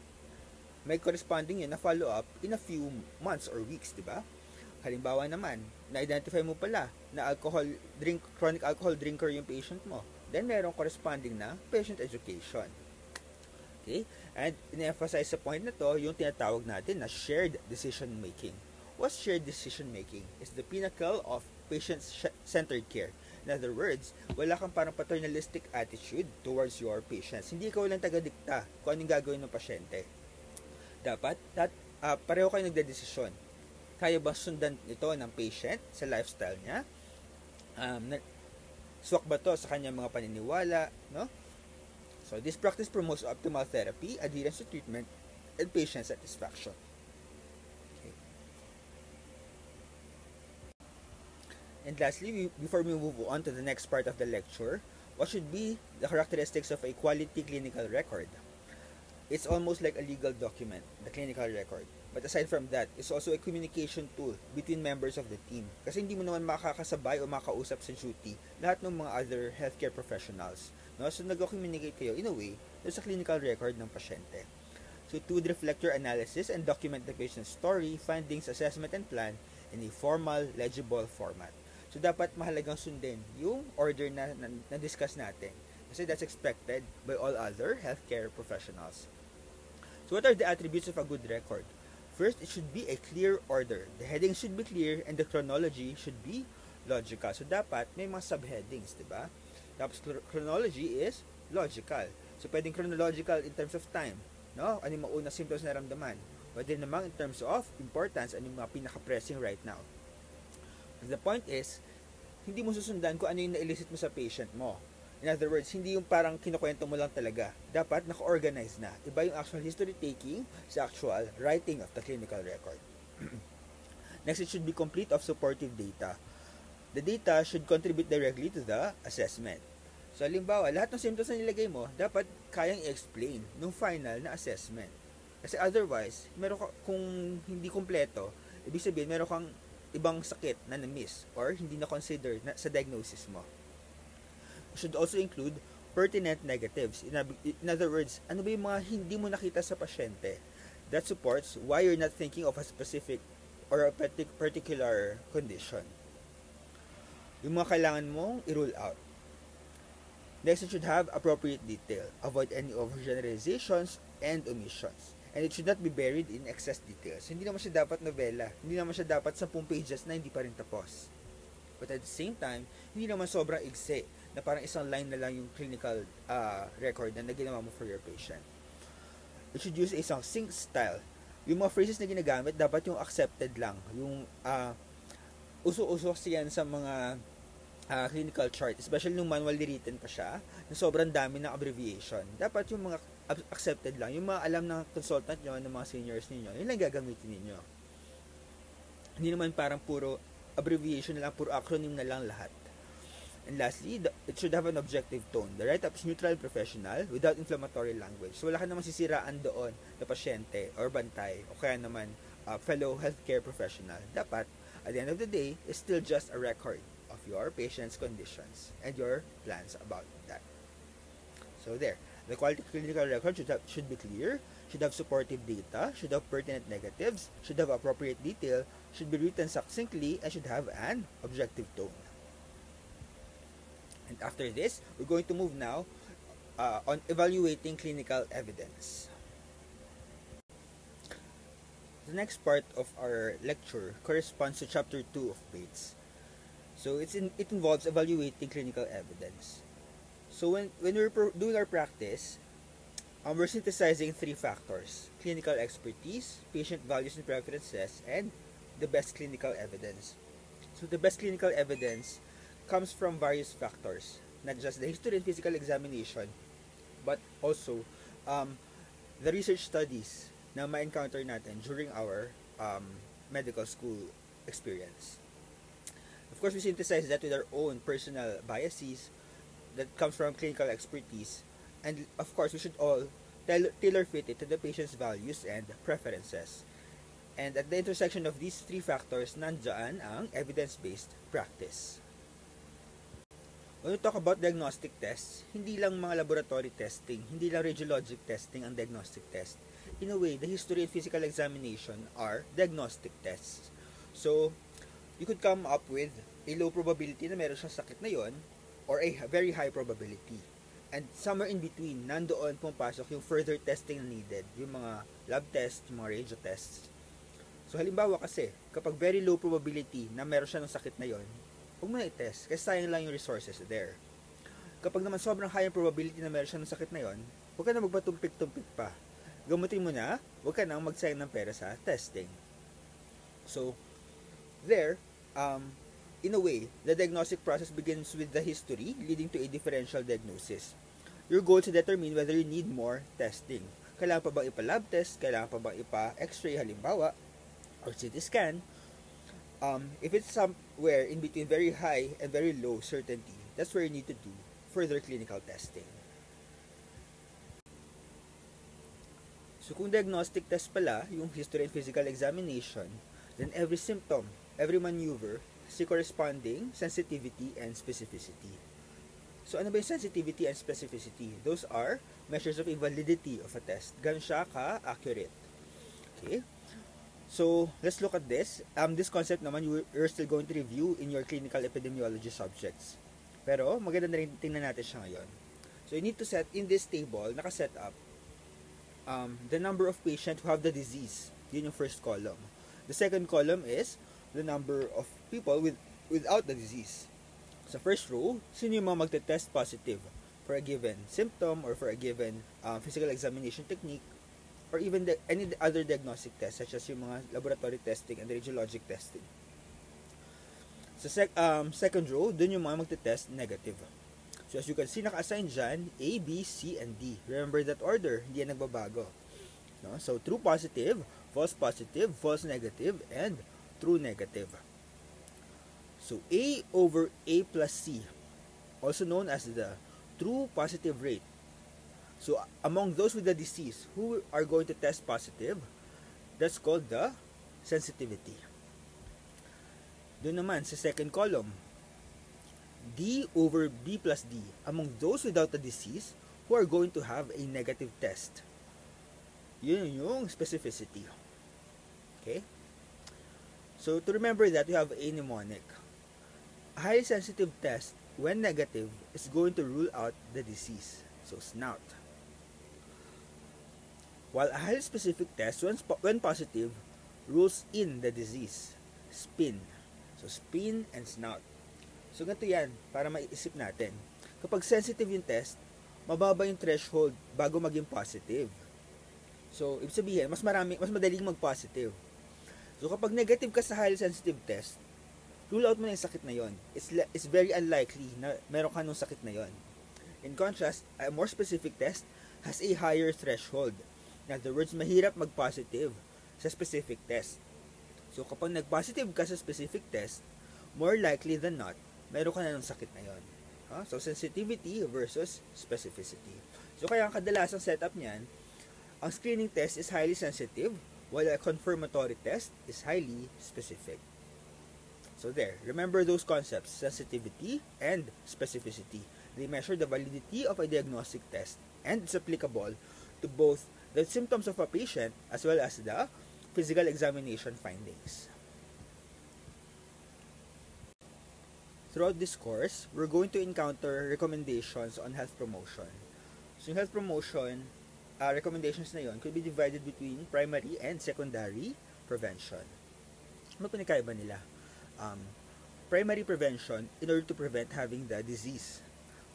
May corresponding yun na follow-up in a few months or weeks, di ba? Halimbawa naman, na-identify mo pala na chronic alcohol drinker yung patient mo. Then, merong corresponding na patient education. Okay? And, in-emphasize sa point na to, yung tinatawag natin na shared decision-making. What's shared decision-making? It's the pinnacle of patient-centered care. In other words, wala kang parang paternalistic attitude towards your patients. Hindi ikaw lang taga-dikta kung anong gagawin ng pasyente. Dapat, pareho kayo nagdedesisyon. Kaya ba sundan ito ng patient sa lifestyle niya? Swak ba to sa kanyang mga paniniwala? No? So, this practice promotes optimal therapy, adherence to treatment, and patient satisfaction. Okay. And lastly, before we move on to the next part of the lecture, what should be the characteristics of a quality clinical record? It's almost like a legal document, the clinical record. But aside from that, it's also a communication tool between members of the team. Kasi hindi mo naman makakasabay o makausap sa duty lahat ng mga other healthcare professionals. No? So nag-communicate kayo in a way sa clinical record ng pasyente. So it would reflect your analysis and document the patient's story, findings, assessment, and plan in a formal, legible format. So dapat mahalagang sundin yung order na discuss natin. Kasi that's expected by all other healthcare professionals. So what are the attributes of a good record? First, it should be a clear order. The headings should be clear and the chronology should be logical. So dapat may mga subheadings, di ba? Tapos chronology is logical. So pwedeng chronological in terms of time, no? Ano yung mga unang symptoms na naramdaman? Pwede namang in terms of importance, ano yung mga pinaka-pressing right now. The point is, hindi mo susundan kung ano yung na-elicit mo sa patient mo. In other words, hindi yung parang kinukwento mo lang talaga. Dapat naka-organize na. Iba yung actual history taking sa actual writing of the clinical record. Next, it should be complete of supportive data. The data should contribute directly to the assessment. So, halimbawa, lahat ng symptoms na nilagay mo, dapat kayang i-explain nung final na assessment. Kasi otherwise, kung hindi kompleto, ibig sabihin, meron kang ibang sakit na na-miss or hindi na consider sa diagnosis mo. Should also include pertinent negatives. In other words, ano ba yung mga hindi mo nakita sa pasyente that supports why you're not thinking of a specific or a particular condition. Yung mga kailangan mong i-rule out. Next, it should have appropriate detail. Avoid any overgeneralizations and omissions. And it should not be buried in excess details. Hindi naman siya dapat novela. Hindi naman siya dapat 10 pages na hindi pa rin tapos. But at the same time, hindi naman sobrang igse na parang isang line na lang yung clinical record na ginawa mo for your patient. It should use a succinct style. Yung mga phrases na ginagamit, dapat yung accepted lang. Yung uso-uso siyan sa mga clinical chart, especially nung manually written pa siya, na sobrang dami ng abbreviation. Dapat yung mga accepted lang. Yung mga alam ng consultant nyo, ng mga seniors ninyo, yun lang gagamitin ninyo. Hindi naman parang puro abbreviation na lang, puro acronym na lang lahat. And lastly, it should have an objective tone. The write-up is neutral and professional without inflammatory language. So wala ka naman sisiraan doon na pasyente or bantay o kaya naman fellow healthcare professional. Dapat, at the end of the day, is still just a record of your patient's conditions and your plans about that. So there, the quality clinical record should be clear, should have supportive data, should have pertinent negatives, should have appropriate detail, should be written succinctly, and should have an objective tone. And after this, we're going to move now on evaluating clinical evidence. The next part of our lecture corresponds to Chapter 2 of PATES. So it involves evaluating clinical evidence. So when we're doing our practice, we're synthesizing 3 factors: clinical expertise, patient values and preferences, and the best clinical evidence. So the best clinical evidence comes from various factors, not just the history and physical examination, but also the research studies na ma-encounter natin during our medical school experience. Of course, we synthesize that with our own personal biases that comes from clinical expertise, and of course, we should all tailor fit it to the patient's values and preferences. And at the intersection of these 3 factors, nandyan ang evidence-based practice. When we talk about diagnostic tests, hindi lang mga laboratory testing, hindi lang radiologic testing ang diagnostic test. In a way, the history and physical examination are diagnostic tests. So, you could come up with a low probability na meron siyang sakit na yon, or a very high probability. And somewhere in between, nandoon pumapasok yung further testing na needed, yung mga lab tests, yung mga radio tests. So, halimbawa kasi, kapag very low probability na meron siya ng sakit na yon, huwag mo na i-test, kasi sayang lang yung resources there. Kapag naman sobrang high ang probability na meron siya ng sakit na yon, huwag ka na magpatumpik-tumpik pa. Gamutin mo na, huwag ka nang magsayang ng pera sa testing. So, there, in a way, the diagnostic process begins with the history leading to a differential diagnosis. Your goal is to determine whether you need more testing. Kailangan pa bang ipa-lab test? Kailangan pa bang ipa-x-ray halimbawa? Or CT scan? If it's somewhere in between very high and very low certainty, that's where you need to do further clinical testing. So So kung diagnostic test pala, yung history and physical examination, then every symptom, every maneuver, has a corresponding sensitivity and specificity. So ano ba yung sensitivity and specificity? Those are measures of validity of a test. Ganun siya ka-accurate. Okay? So, let's look at this. This concept naman, you're still going to review in your clinical epidemiology subjects. Pero, maganda na rin tingnan natin siya ngayon. So, you need to set in this table, nakaset up, the number of patients who have the disease. Yun yung first column. The second column is the number of people without the disease. Sa first row, sino yung mga magte-test positive for a given symptom or for a given physical examination technique or even any other diagnostic test such as yung mga laboratory testing and radiologic testing. Sa second row, dun yung mga magte-test negative. So as you can see, naka-assign dyan, A, B, C, and D. Remember that order, hindi yan nagbabago. No? So true positive, false negative, and true negative. So A over A plus C, also known as the true positive rate. So, among those with the disease who are going to test positive, that's called the sensitivity. Doon naman, sa second column, D over B plus D, among those without the disease who are going to have a negative test. Yun yung specificity. Okay? So, to remember that, we have a mnemonic. A highly sensitive test, when negative, is going to rule out the disease. So, snout. While a highly specific test, when positive, rules in the disease. Spin. So, spin and snout. So, ganito yan, para maiisip natin. Kapag sensitive yung test, mababa yung threshold bago maging positive. So, ibig sabihin, mas madaling mag-positive. So, kapag negative ka sa highly sensitive test, rule out mo na yung sakit na yon. It's very unlikely na meron ka nung sakit na yon. In contrast, a more specific test has a higher threshold. In other words, mahirap mag-positive sa specific test. So, kapag nag-positive ka sa specific test, more likely than not, meron ka na ng sakit na yon. So, sensitivity versus specificity. So, kaya ang kadalasang setup niyan, ang screening test is highly sensitive, while a confirmatory test is highly specific. So, there. Remember those concepts, sensitivity and specificity. They measure the validity of a diagnostic test, and it's applicable to both the symptoms of a patient as well as the physical examination findings. Throughout this course, we're going to encounter recommendations on health promotion. So, yung health promotion, recommendations na yon could be divided between primary and secondary prevention. Ano pinakaiba nila? Primary prevention, in order to prevent having the disease.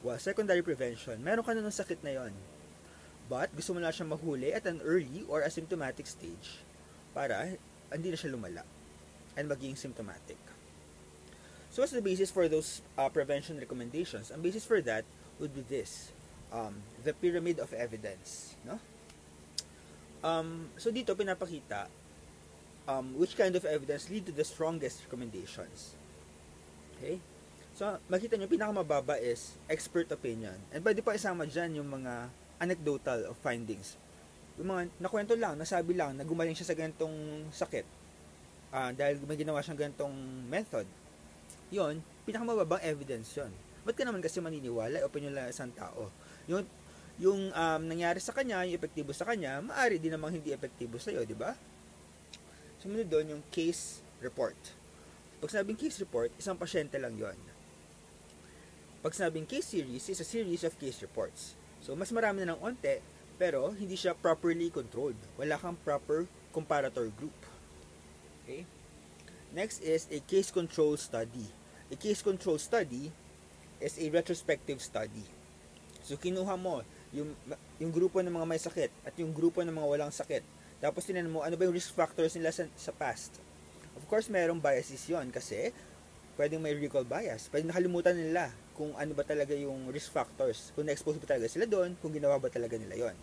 While secondary prevention, meron ka na ng sakit na yon, but gusto mo na siyang mahuli at an early or asymptomatic stage para hindi na siya lumala and maging symptomatic. So what's the basis for those prevention recommendations? Ang basis for that would be this, the pyramid of evidence. No? So dito pinapakita which kind of evidence lead to the strongest recommendations. Okay? So makita nyo, pinakamababa is expert opinion. And pwede pa isama dyan yung mga anecdotal of findings. Yung mga nakwento lang, nasabi lang na gumaling siya sa ganitong sakit dahil may ginawa siyang ganitong method. Yon, pinakamababang evidence yon. Ba't ka naman kasi maniniwala opinion lang isang tao? Yung nangyari sa kanya, yung epektibo sa kanya, maaari din namang hindi epektibo sa iyo, di ba? Sumunod doon yung case report. Pag sinabing case report, isang pasyente lang yon. Pag sinabing case series, is a series of case reports. So, mas marami na ng onte, pero hindi siya properly controlled. Wala kang proper comparator group. Okay? Next is a case control study. A case control study is a retrospective study. So, kinuha mo yung grupo ng mga may sakit at yung grupo ng mga walang sakit. Tapos, tinanong mo, ano ba yung risk factors nila sa past? Of course, mayroong biases yon kasi pwedeng may recall bias. Pwedeng nakalimutan nila kung ano ba talaga yung risk factors. Kung na-expose ba talaga sila doon, kung ginawa ba talaga nila yon.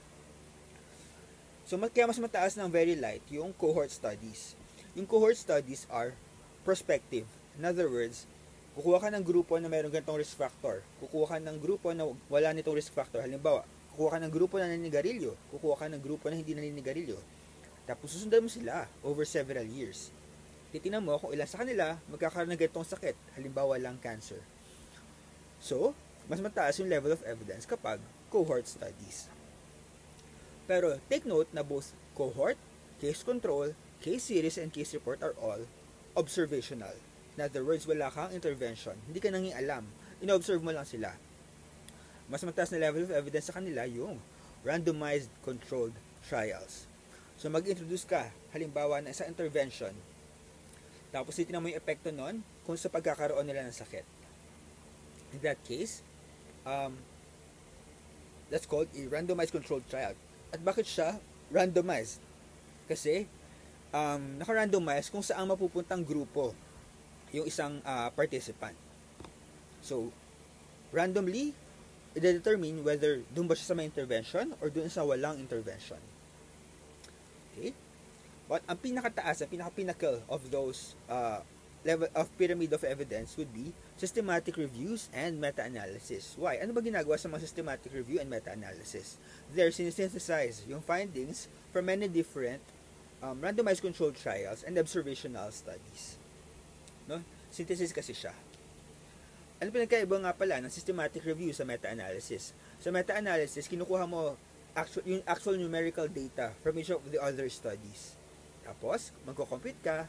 So, kaya mas mataas ng very light yung cohort studies. Yung cohort studies are prospective. In other words, kukuha ka ng grupo na mayroong ganitong risk factor. Kukuha ka ng grupo na wala nitong risk factor. Halimbawa, Kukuha ka ng grupo na naninigarilyo, kukuha ka ng grupo na hindi naninigarilyo. Tapos susundan mo sila over several years. Titingnan mo kung ilan sa kanila magkakaroon ng ganitong sakit, halimbawa lung cancer. So, mas mataas yung level of evidence kapag cohort studies. Pero take note na both cohort, case control, case series, and case report are all observational. In other words, wala kang intervention. Hindi ka nanging alam. Ina-observe mo lang sila. Mas mataas na level of evidence sa kanila yung randomized controlled trials. So mag-introduce ka, halimbawa, ng isang intervention. Tapos titignan mo yung epekto nun kung sa pagkakaroon nila ng sakit. In that case, that's called a randomized controlled trial. At bakit siya randomized? Kasi naka-randomize kung saan mapupuntang grupo yung isang participant. So, randomly, i-determine whether doon ba siya sa may intervention or doon sa walang intervention. Okay? But ang pinakataas, ang pinaka-pinnacle of those level of pyramid of evidence would be systematic reviews and meta-analysis. Why? Ano ba ginagawa sa mga systematic review and meta-analysis? They're sinesynthesize yung findings from many different randomized controlled trials and observational studies. No? Synthesis kasi siya. Ano pinagkaiba nga pala ng systematic review sa meta-analysis? Sa meta-analysis, kinukuha mo yung actual numerical data from each of the other studies. Tapos, magko-compute ka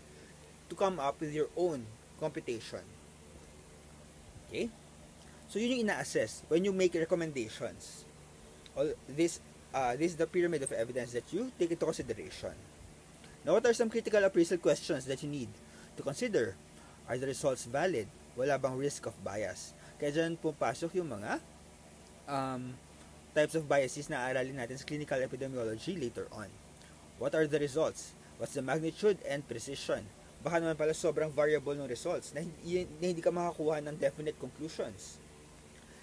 to come up with your own computation. Okay? So, yun yung ina-assess when you make recommendations. All this is the pyramid of evidence that you take into consideration. Now, what are some critical appraisal questions that you need to consider? Are the results valid? Wala bang risk of bias? Kaya dyan pumapasok yung mga types of biases na aralin natin sa clinical epidemiology later on. What are the results? What's the magnitude and precision? Baka naman pala sobrang variable ng results na hindi ka makakuha ng definite conclusions.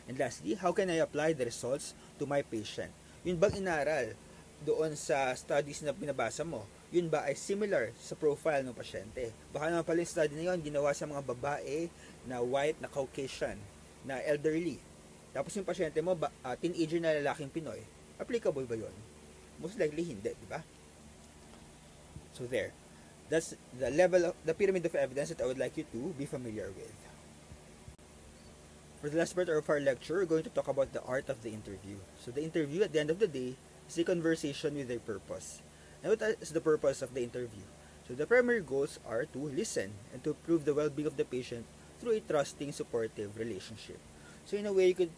And lastly, how can I apply the results to my patient? Yun bang inaral doon sa studies na pinabasa mo? Yun ba ay similar sa profile ng pasyente? Baka naman pala yung study na yun ginawa sa mga babae na white, na Caucasian, na elderly. Tapos yung pasyente mo, teenager na lalaking Pinoy. Applicable ba yun? Most likely hindi, di ba? So there. That's the level of the pyramid of evidence that I would like you to be familiar with. For the last part of our lecture, we're going to talk about the art of the interview. So the interview, at the end of the day, is a conversation with a purpose. And what is the purpose of the interview? So the primary goals are to listen and to improve the well-being of the patient through a trusting, supportive relationship. So in a way, you could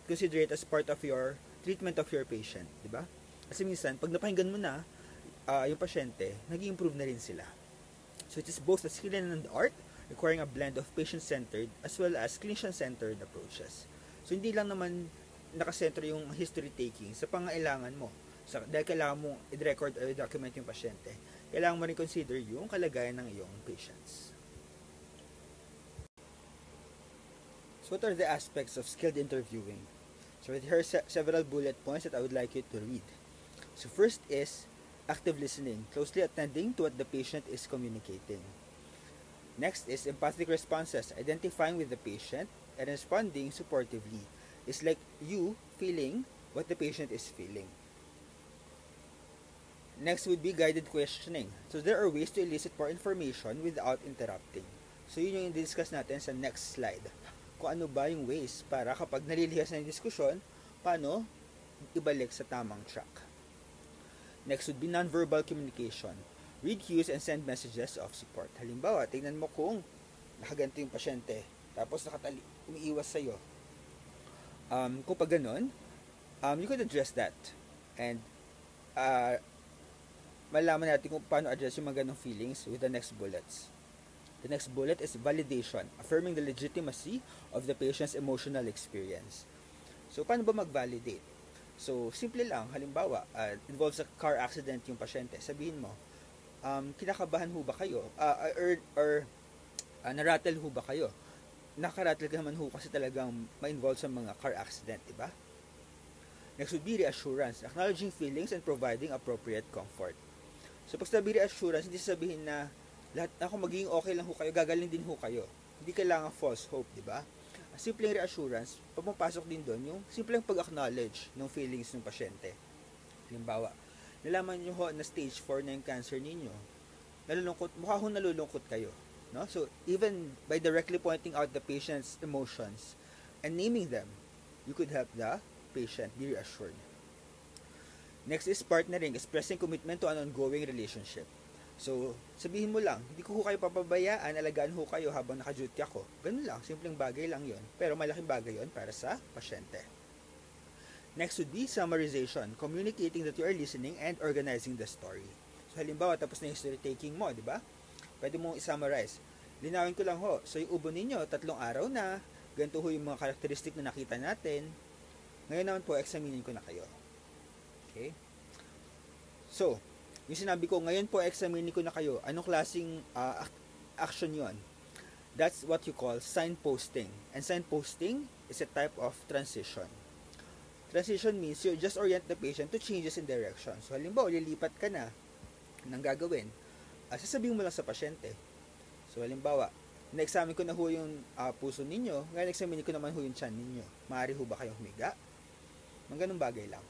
consider it as part of your treatment of your patient, di ba? Kasi minsan, pag napakinggan mo na yung pasyente, nag-improve na rin sila. So it is both a skill and an art, requiring a blend of patient-centered as well as clinician-centered approaches. So hindi lang naman nakasentro yung history taking sa pangailangan mo. Dahil kailangan mo i-record or i-document yung pasyente, kailangan mo rin consider yung kalagayan ng iyong patients. So what are the aspects of skilled interviewing? So here are several bullet points that I would like you to read. So first is active listening, closely attending to what the patient is communicating. Next is empathic responses, identifying with the patient and responding supportively. It's like you feeling what the patient is feeling. Next would be guided questioning. So there are ways to elicit more information without interrupting. So yun yung i-discuss natin sa next slide. Kung ano ba yung ways para kapag nalilihas na yung diskusyon, paano ibalik sa tamang track. Next would be nonverbal communication. Read cues and send messages of support. Halimbawa, tingnan mo kung nakaganto yung pasyente, tapos umiiwas sa'yo. Kung pag ganun, you could address that. And malaman natin kung paano address yung mga ganong feelings with the next bullets. The next bullet is validation, affirming the legitimacy of the patient's emotional experience. So, paano ba mag-validate? So, simple lang. Halimbawa, involves a car accident yung pasyente. Sabihin mo, kinakabahan ho ba kayo? Or narattle ho ba kayo? Nakarattle ka naman ho kasi talagang ma-involve sa mga car accident, diba? Next would be reassurance, acknowledging feelings and providing appropriate comfort. So, pag sabi reassurance, hindi sabihin na lahat ako magiging okay lang ho kayo, gagaling din ho kayo. Hindi kailangan false hope, di ba? simpleng reassurance, pumapasok din doon yung simpleng pag-acknowledge ng feelings ng pasyente. Halimbawa, nalaman nyo ho na stage 4 na yung cancer ninyo, nalulungkot kayo. No? So, even by directly pointing out the patient's emotions and naming them, you could help the patient be reassured. Next is partnering, expressing commitment to an ongoing relationship. So, sabihin mo lang, hindi ko kayo papabayaan, alagaan ho kayo habang naka-duty ako. Ganun lang, simpleng bagay lang yon, pero malaking bagay yon para sa pasyente. Next would be summarization, communicating that you are listening and organizing the story. So, halimbawa, tapos na yung story taking mo, di ba? Pwede mong i-summarize. Linawin ko lang ho, so yung ubo ninyo, 3 araw na, ganito ho yung mga karakteristik na nakita natin. Ngayon naman po, examinin ko na kayo. Okay? So, yung sinabi ko, ngayon po, examinin ko na kayo, anong klaseng action yon? That's what you call signposting. And signposting is a type of transition. Transition means you just orient the patient to changes in direction. So, halimbawa, lilipat ka na ng gagawin. Sasabihin mo lang sa pasyente. So, halimbawa, na-examine ko na ho yung puso ninyo, ngayon examine ko naman ho yung tiyan ninyo. Maaari ho ba kayong humiga? Mga ganun bagay lang.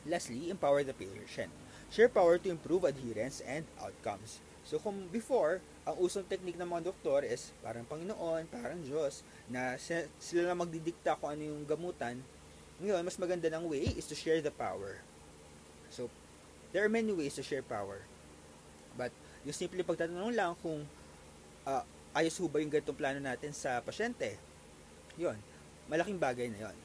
Lastly, empower the patient. Share power to improve adherence and outcomes. So, kung before, ang usong technique ng mga doktor is parang Panginoon, parang Diyos, na sila lang magdidikta kung ano yung gamutan, ngayon, mas maganda ng way is to share the power. So, there are many ways to share power. But, yung simple pagtatanong lang kung ayos ho ba yung ganitong plano natin sa pasyente, yun, malaking bagay na yun.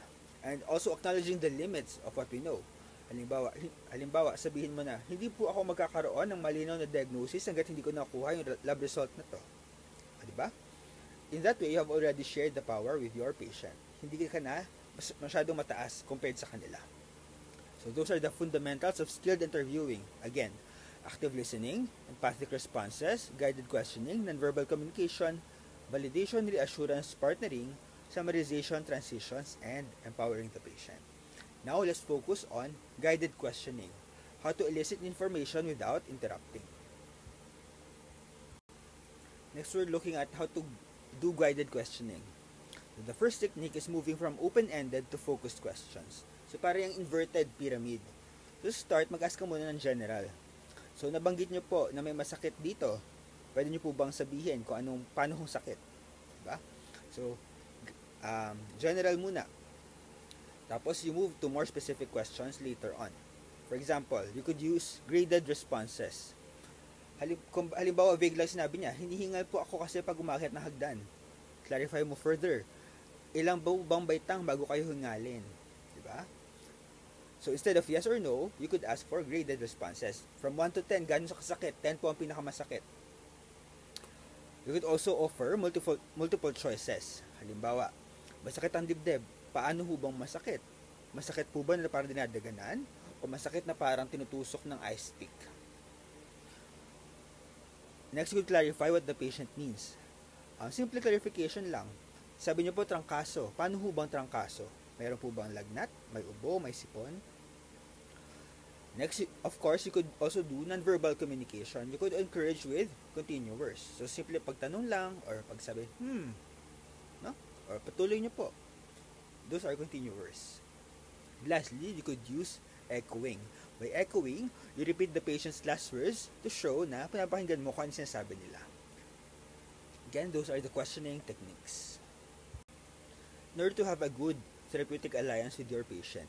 And also acknowledging the limits of what we know. Halimbawa, sabihin mo na, hindi po ako magkakaroon ng malinaw na diagnosis hanggat hindi ko nakuha yung lab result na to. Diba? In that way, you have already shared the power with your patient. Hindi ka na masyadong mataas compared sa kanila. So those are the fundamentals of skilled interviewing. Again, active listening, empathic responses, guided questioning, nonverbal communication, validation, reassurance, partnering, summarization, transitions, and empowering the patient. Now, let's focus on guided questioning, how to elicit information without interrupting. Next, we're looking at how to do guided questioning. So, the first technique is moving from open-ended to focused questions. So, parang yung inverted pyramid. To start, mag-ask ka muna ng general. So, nabanggit nyo po na may masakit dito. Pwede nyo po bang sabihin kung paano kung sakit? Diba? So, general muna. Tapos, you move to more specific questions later on. For example, you could use graded responses. Halimbawa, vague lang sinabi niya, hinihingal po ako kasi pag umakyat na hagdan. Clarify mo further. Ilang bang baitang bago kayo hingalin? Diba? So, instead of yes or no, you could ask for graded responses. From 1 to 10, gano'n sa kasakit? 10 po ang pinakamasakit. You could also offer multiple choices. Halimbawa, masakit ang dibdib. Paano ho bang masakit? Masakit po ba na parang dinadaganan? O masakit na parang tinutusok ng ice pick? Next, you could clarify what the patient means. Simple clarification lang. Sabi niyo po trangkaso. Paano ho bang trangkaso? Mayroon po bang lagnat? May ubo? May sipon? Next, of course, you could also do nonverbal communication. You could encourage with continuers. So, simple pagtanong lang or pagsabi, no? Or patuloy niyo po. Those are continuers. Lastly, you could use echoing. By echoing, you repeat the patient's last words to show na pinapakinggan mo kung ano sinasabi nila. Again, those are the questioning techniques. In order to have a good therapeutic alliance with your patient,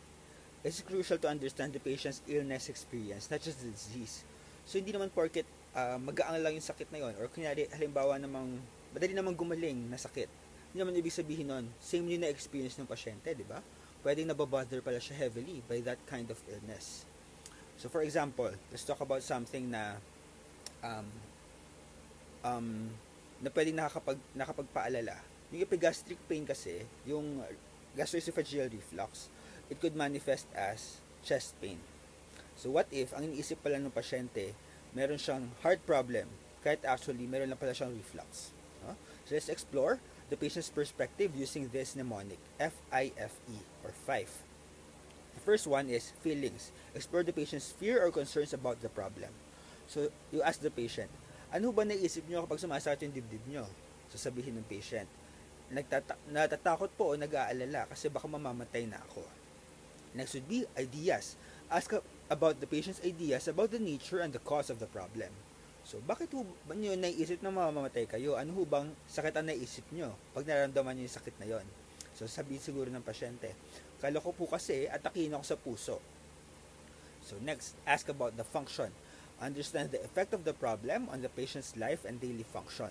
it's crucial to understand the patient's illness experience, not just the disease. So, hindi naman porket magaang lang yung sakit na yon, or kunyari, halimbawa namang, madali namang gumaling na sakit. Hindi naman ibig sabihin nun, same yun na experience ng pasyente, di ba? Pwedeng nababother pala siya heavily by that kind of illness. So, for example, let's talk about something na na pwedeng nakapagpaalala. Yung epigastric pain kasi, yung gastroesophageal reflux, it could manifest as chest pain. So, what if, ang iniisip pala ng pasyente, meron siyang heart problem, kahit actually, meron lang pala siyang reflux. No? So, let's explore the patient's perspective using this mnemonic, FIFE, or FIFE. The first one is feelings. Explore the patient's fear or concerns about the problem. So, you ask the patient, ano ba naisip nyo kapag sumasakit yung dibdib nyo? So, sabihin ng patient, Natatakot po o nag-aalala kasi baka mamamatay na ako. Next would be ideas. Ask about the patient's ideas about the nature and the cause of the problem. So, bakit ho ba nyo naiisip na mamamatay kayo? Ano ho bang sakit ang naisip nyo pag nararamdaman nyo yung sakit na yon? So, sabihin siguro ng pasyente, kala ko po kasi atakihin ako sa puso. So, next, ask about the function. Understand the effect of the problem on the patient's life and daily function.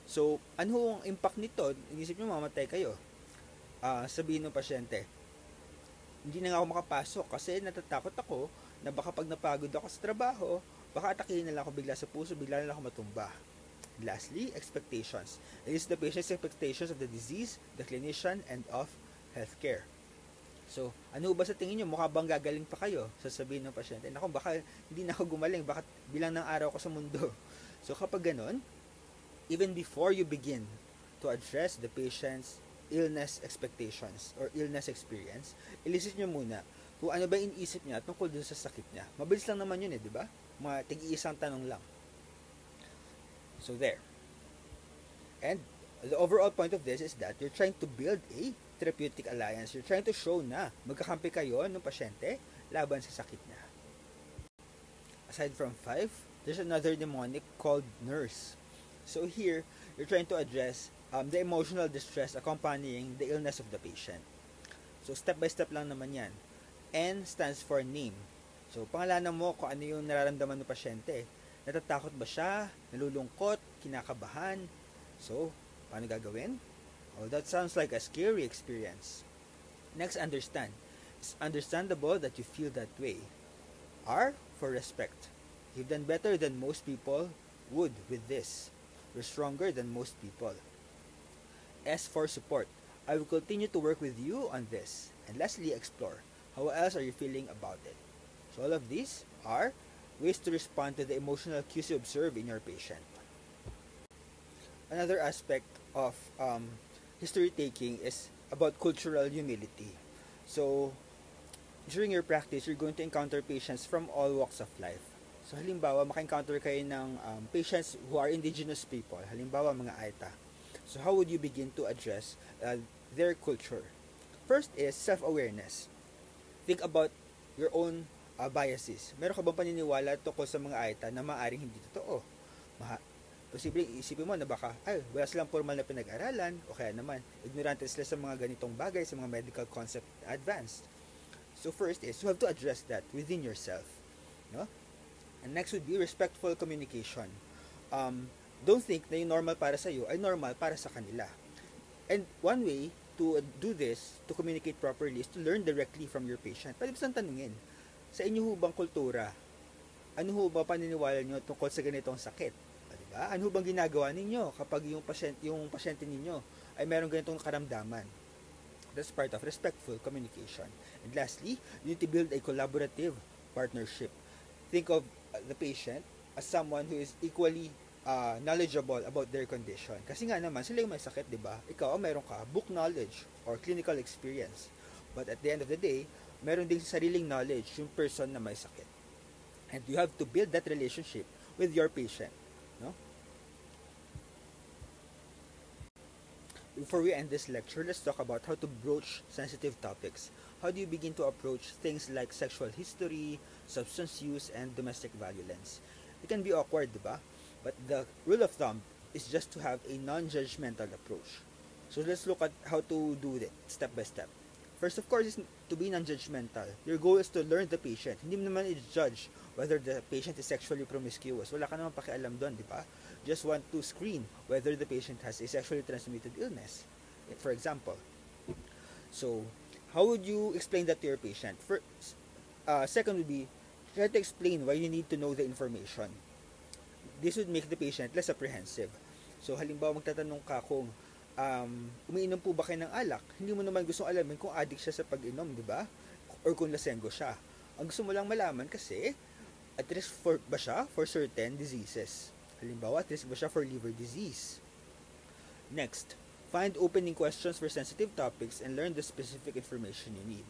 So, ano ang impact nito? Inisip nyo mamatay kayo. Sabihin ng pasyente, hindi na nga ako makapasok kasi natatakot ako na baka pag napagod ako sa trabaho, baka atakihin na lang ako bigla sa puso, bigla na lang ako matumba. Lastly, expectations. It is the patient's expectations of the disease, the clinician, and of healthcare. So, ano ba sa tingin nyo? Mukha bang gagaling pa kayo? Sasabihin ng pasyente, naku, baka hindi na ako gumaling, baka bilang ng araw ko sa mundo. So, kapag ganon, even before you begin to address the patient's illness expectations or illness experience, ilisip nyo muna kung ano ba iniisip niya tungkol dun sa sakit niya. Mabilis lang naman yun di ba? Mga tig-iisang tanong lang. So there. And the overall point of this is that you're trying to build a therapeutic alliance. You're trying to show na magkakampi kayo ng pasyente laban sa sakit niya. Aside from 5, there's another mnemonic called NURSE. So here, you're trying to address the emotional distress accompanying the illness of the patient. So step by step lang naman yan. N stands for name. So pangalanan mo kung ano yung nararamdaman ng pasyente. Natatakot ba siya? Nalulungkot? Kinakabahan? So, paano gagawin? Oh, that sounds like a scary experience. Next, understand. It's understandable that you feel that way. R for respect. You've done better than most people would with this. You're stronger than most people. S for support. I will continue to work with you on this. And lastly, explore. How else are you feeling about it? So all of these are ways to respond to the emotional cues you observe in your patient. Another aspect of history taking is about cultural humility. So, during your practice, you're going to encounter patients from all walks of life. So, halimbawa, maka-encounter kayo ng patients who are indigenous people. Halimbawa, mga Aita. So, how would you begin to address their culture? First is self-awareness. Think about your own biases. Meron ka bang paniniwala tungkol sa mga Aita na maaaring hindi totoo? Posibleng isipin mo na baka, wala silang formal na pinag-aralan, o kaya naman, ignorante sila sa mga ganitong bagay, sa mga medical concept advanced. So first is, you have to address that within yourself. No? And next would be respectful communication. Don't think na yung normal para sa iyo ay normal para sa kanila. And one way to do this, to communicate properly, is to learn directly from your patient. Pwede ba tanungin, sa inyo ho bang kultura, ano ho ba paniniwala nyo tungkol sa ganitong sakit? Diba? Ano bang ginagawa ninyo kapag yung pasyente ninyo ay meron ganitong karamdaman? That's part of respectful communication. And lastly, you need to build a collaborative partnership. Think of the patient as someone who is equally knowledgeable about their condition. Kasi nga naman, sila yung may sakit, di ba? Ikaw, meron ka book knowledge or clinical experience. But at the end of the day, meron din sariling knowledge yung person na may sakit. And you have to build that relationship with your patient. No? Before we end this lecture, let's talk about how to broach sensitive topics. How do you begin to approach things like sexual history, substance use, and domestic violence? It can be awkward, diba? But the rule of thumb is just to have a non-judgmental approach. So let's look at how to do it step by step. First, of course, is to be non-judgmental. Your goal is to learn the patient. Hindi mo naman i-judge whether the patient is sexually promiscuous. Wala ka naman pakialam doon, di ba? Just want to screen whether the patient has a sexually transmitted illness, for example. So, how would you explain that to your patient? First, second would be, try to explain why you need to know the information. This would make the patient less apprehensive. So, halimbawa, magtatanong ka kung umiinom po ba kayo ng alak? Hindi mo naman gustong alamin kung addict siya sa pag-inom, di ba? Or kung lasenggo siya. Ang gusto mo lang malaman kasi, at risk ba siya for certain diseases? Halimbawa, at risk ba siya for liver disease? Next, find opening questions for sensitive topics and learn the specific information you need.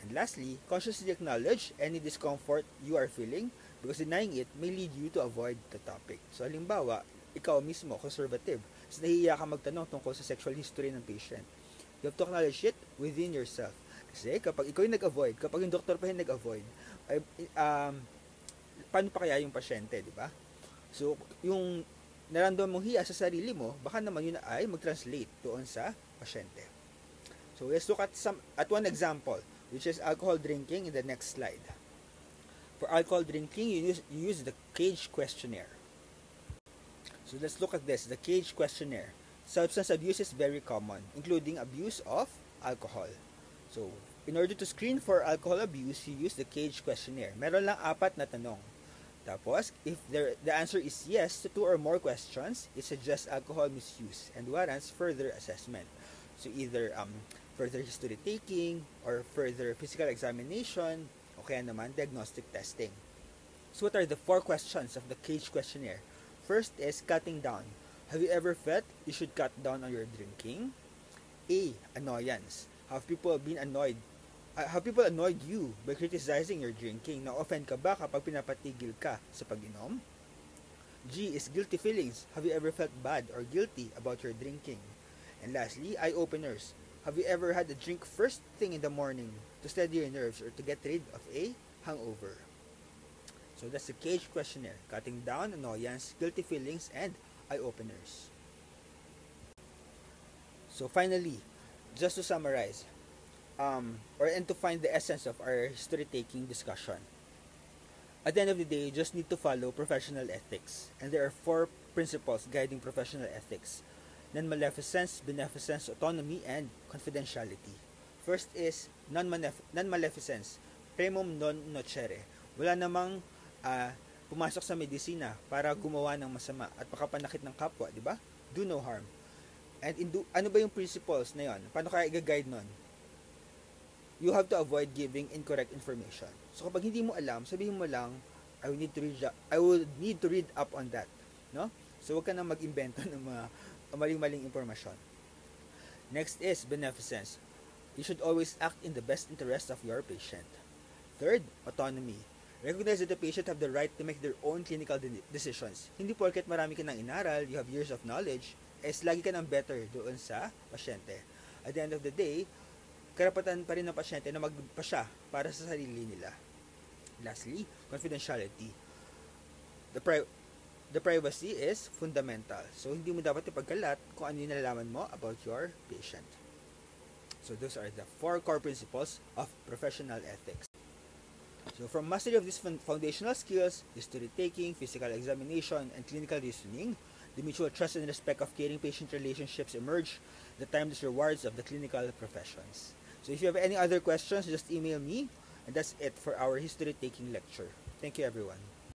And lastly, consciously acknowledge any discomfort you are feeling because denying it may lead you to avoid the topic. So, halimbawa, ikaw mismo, conservative. Kasi nahihiya ka magtanong tungkol sa sexual history ng patient. You have to acknowledge it within yourself. Kasi kapag ikaw yung nag-avoid, kapag yung doktor pa yung nag-avoid, ay, paano pa kaya yung pasyente, di ba? So, yung naramdaman mong hiya sa sarili mo, baka naman yun ay mag-translate doon sa pasyente. So, let's look at one example, which is alcohol drinking in the next slide. For alcohol drinking, you use the Cage questionnaire. So, let's look at this, the Cage questionnaire. Substance abuse is very common, including abuse of alcohol. So, in order to screen for alcohol abuse, you use the Cage questionnaire. Meron lang 4 na tanong. Tapos, if the answer is yes to 2 or more questions, it suggests alcohol misuse and warrants further assessment. So, either further history taking or further physical examination o kaya naman diagnostic testing. So, what are the 4 questions of the Cage questionnaire? First is cutting down. Have you ever felt you should cut down on your drinking? A. Annoyance. Have people annoyed you by criticizing your drinking? Na-offend ka ba kapag pinapatigil ka sa pag-inom? G is guilty feelings. Have you ever felt bad or guilty about your drinking? And lastly, eye-openers. Have you ever had a drink first thing in the morning to steady your nerves or to get rid of a hangover? So that's the Cage questionnaire. Cutting down, annoyance, guilty feelings, and eye-openers. So finally, just to summarize, and to find the essence of our history-taking discussion. At the end of the day, you just need to follow professional ethics. And there are 4 principles guiding professional ethics: non-maleficence, beneficence, autonomy, and confidentiality. First is non-maleficence, primum non nocere. Wala namang pumasok sa medisina para gumawa ng masama at makapanakit ng kapwa, di ba? Do no harm. And ano ba yung principles na yon? Paano kaya i-guide nun? You have to avoid giving incorrect information. So kapag hindi mo alam, sabihin mo lang, I will need to read up on that. No? So wag ka na mag-imbento ng mga maling-maling impormasyon. Next is beneficence. You should always act in the best interest of your patient. Third, autonomy. Recognize that the patient have the right to make their own clinical decisions. Hindi porket marami ka ng inaral, you have years of knowledge, lagi ka ng better doon sa pasyente. At the end of the day, karapatan pa rin ng pasyente na magpasya para sa sarili nila. Lastly, confidentiality. The privacy is fundamental. So, hindi mo dapat ipagkalat kung ano yung nalalaman mo about your patient. So, those are the 4 core principles of professional ethics. So, from mastery of these foundational skills, history taking, physical examination, and clinical reasoning, the mutual trust and respect of caring patient relationships emerge, the timeless rewards of the clinical professions. So, if you have any other questions, just email me, and that's it for our history taking lecture. Thank you, everyone.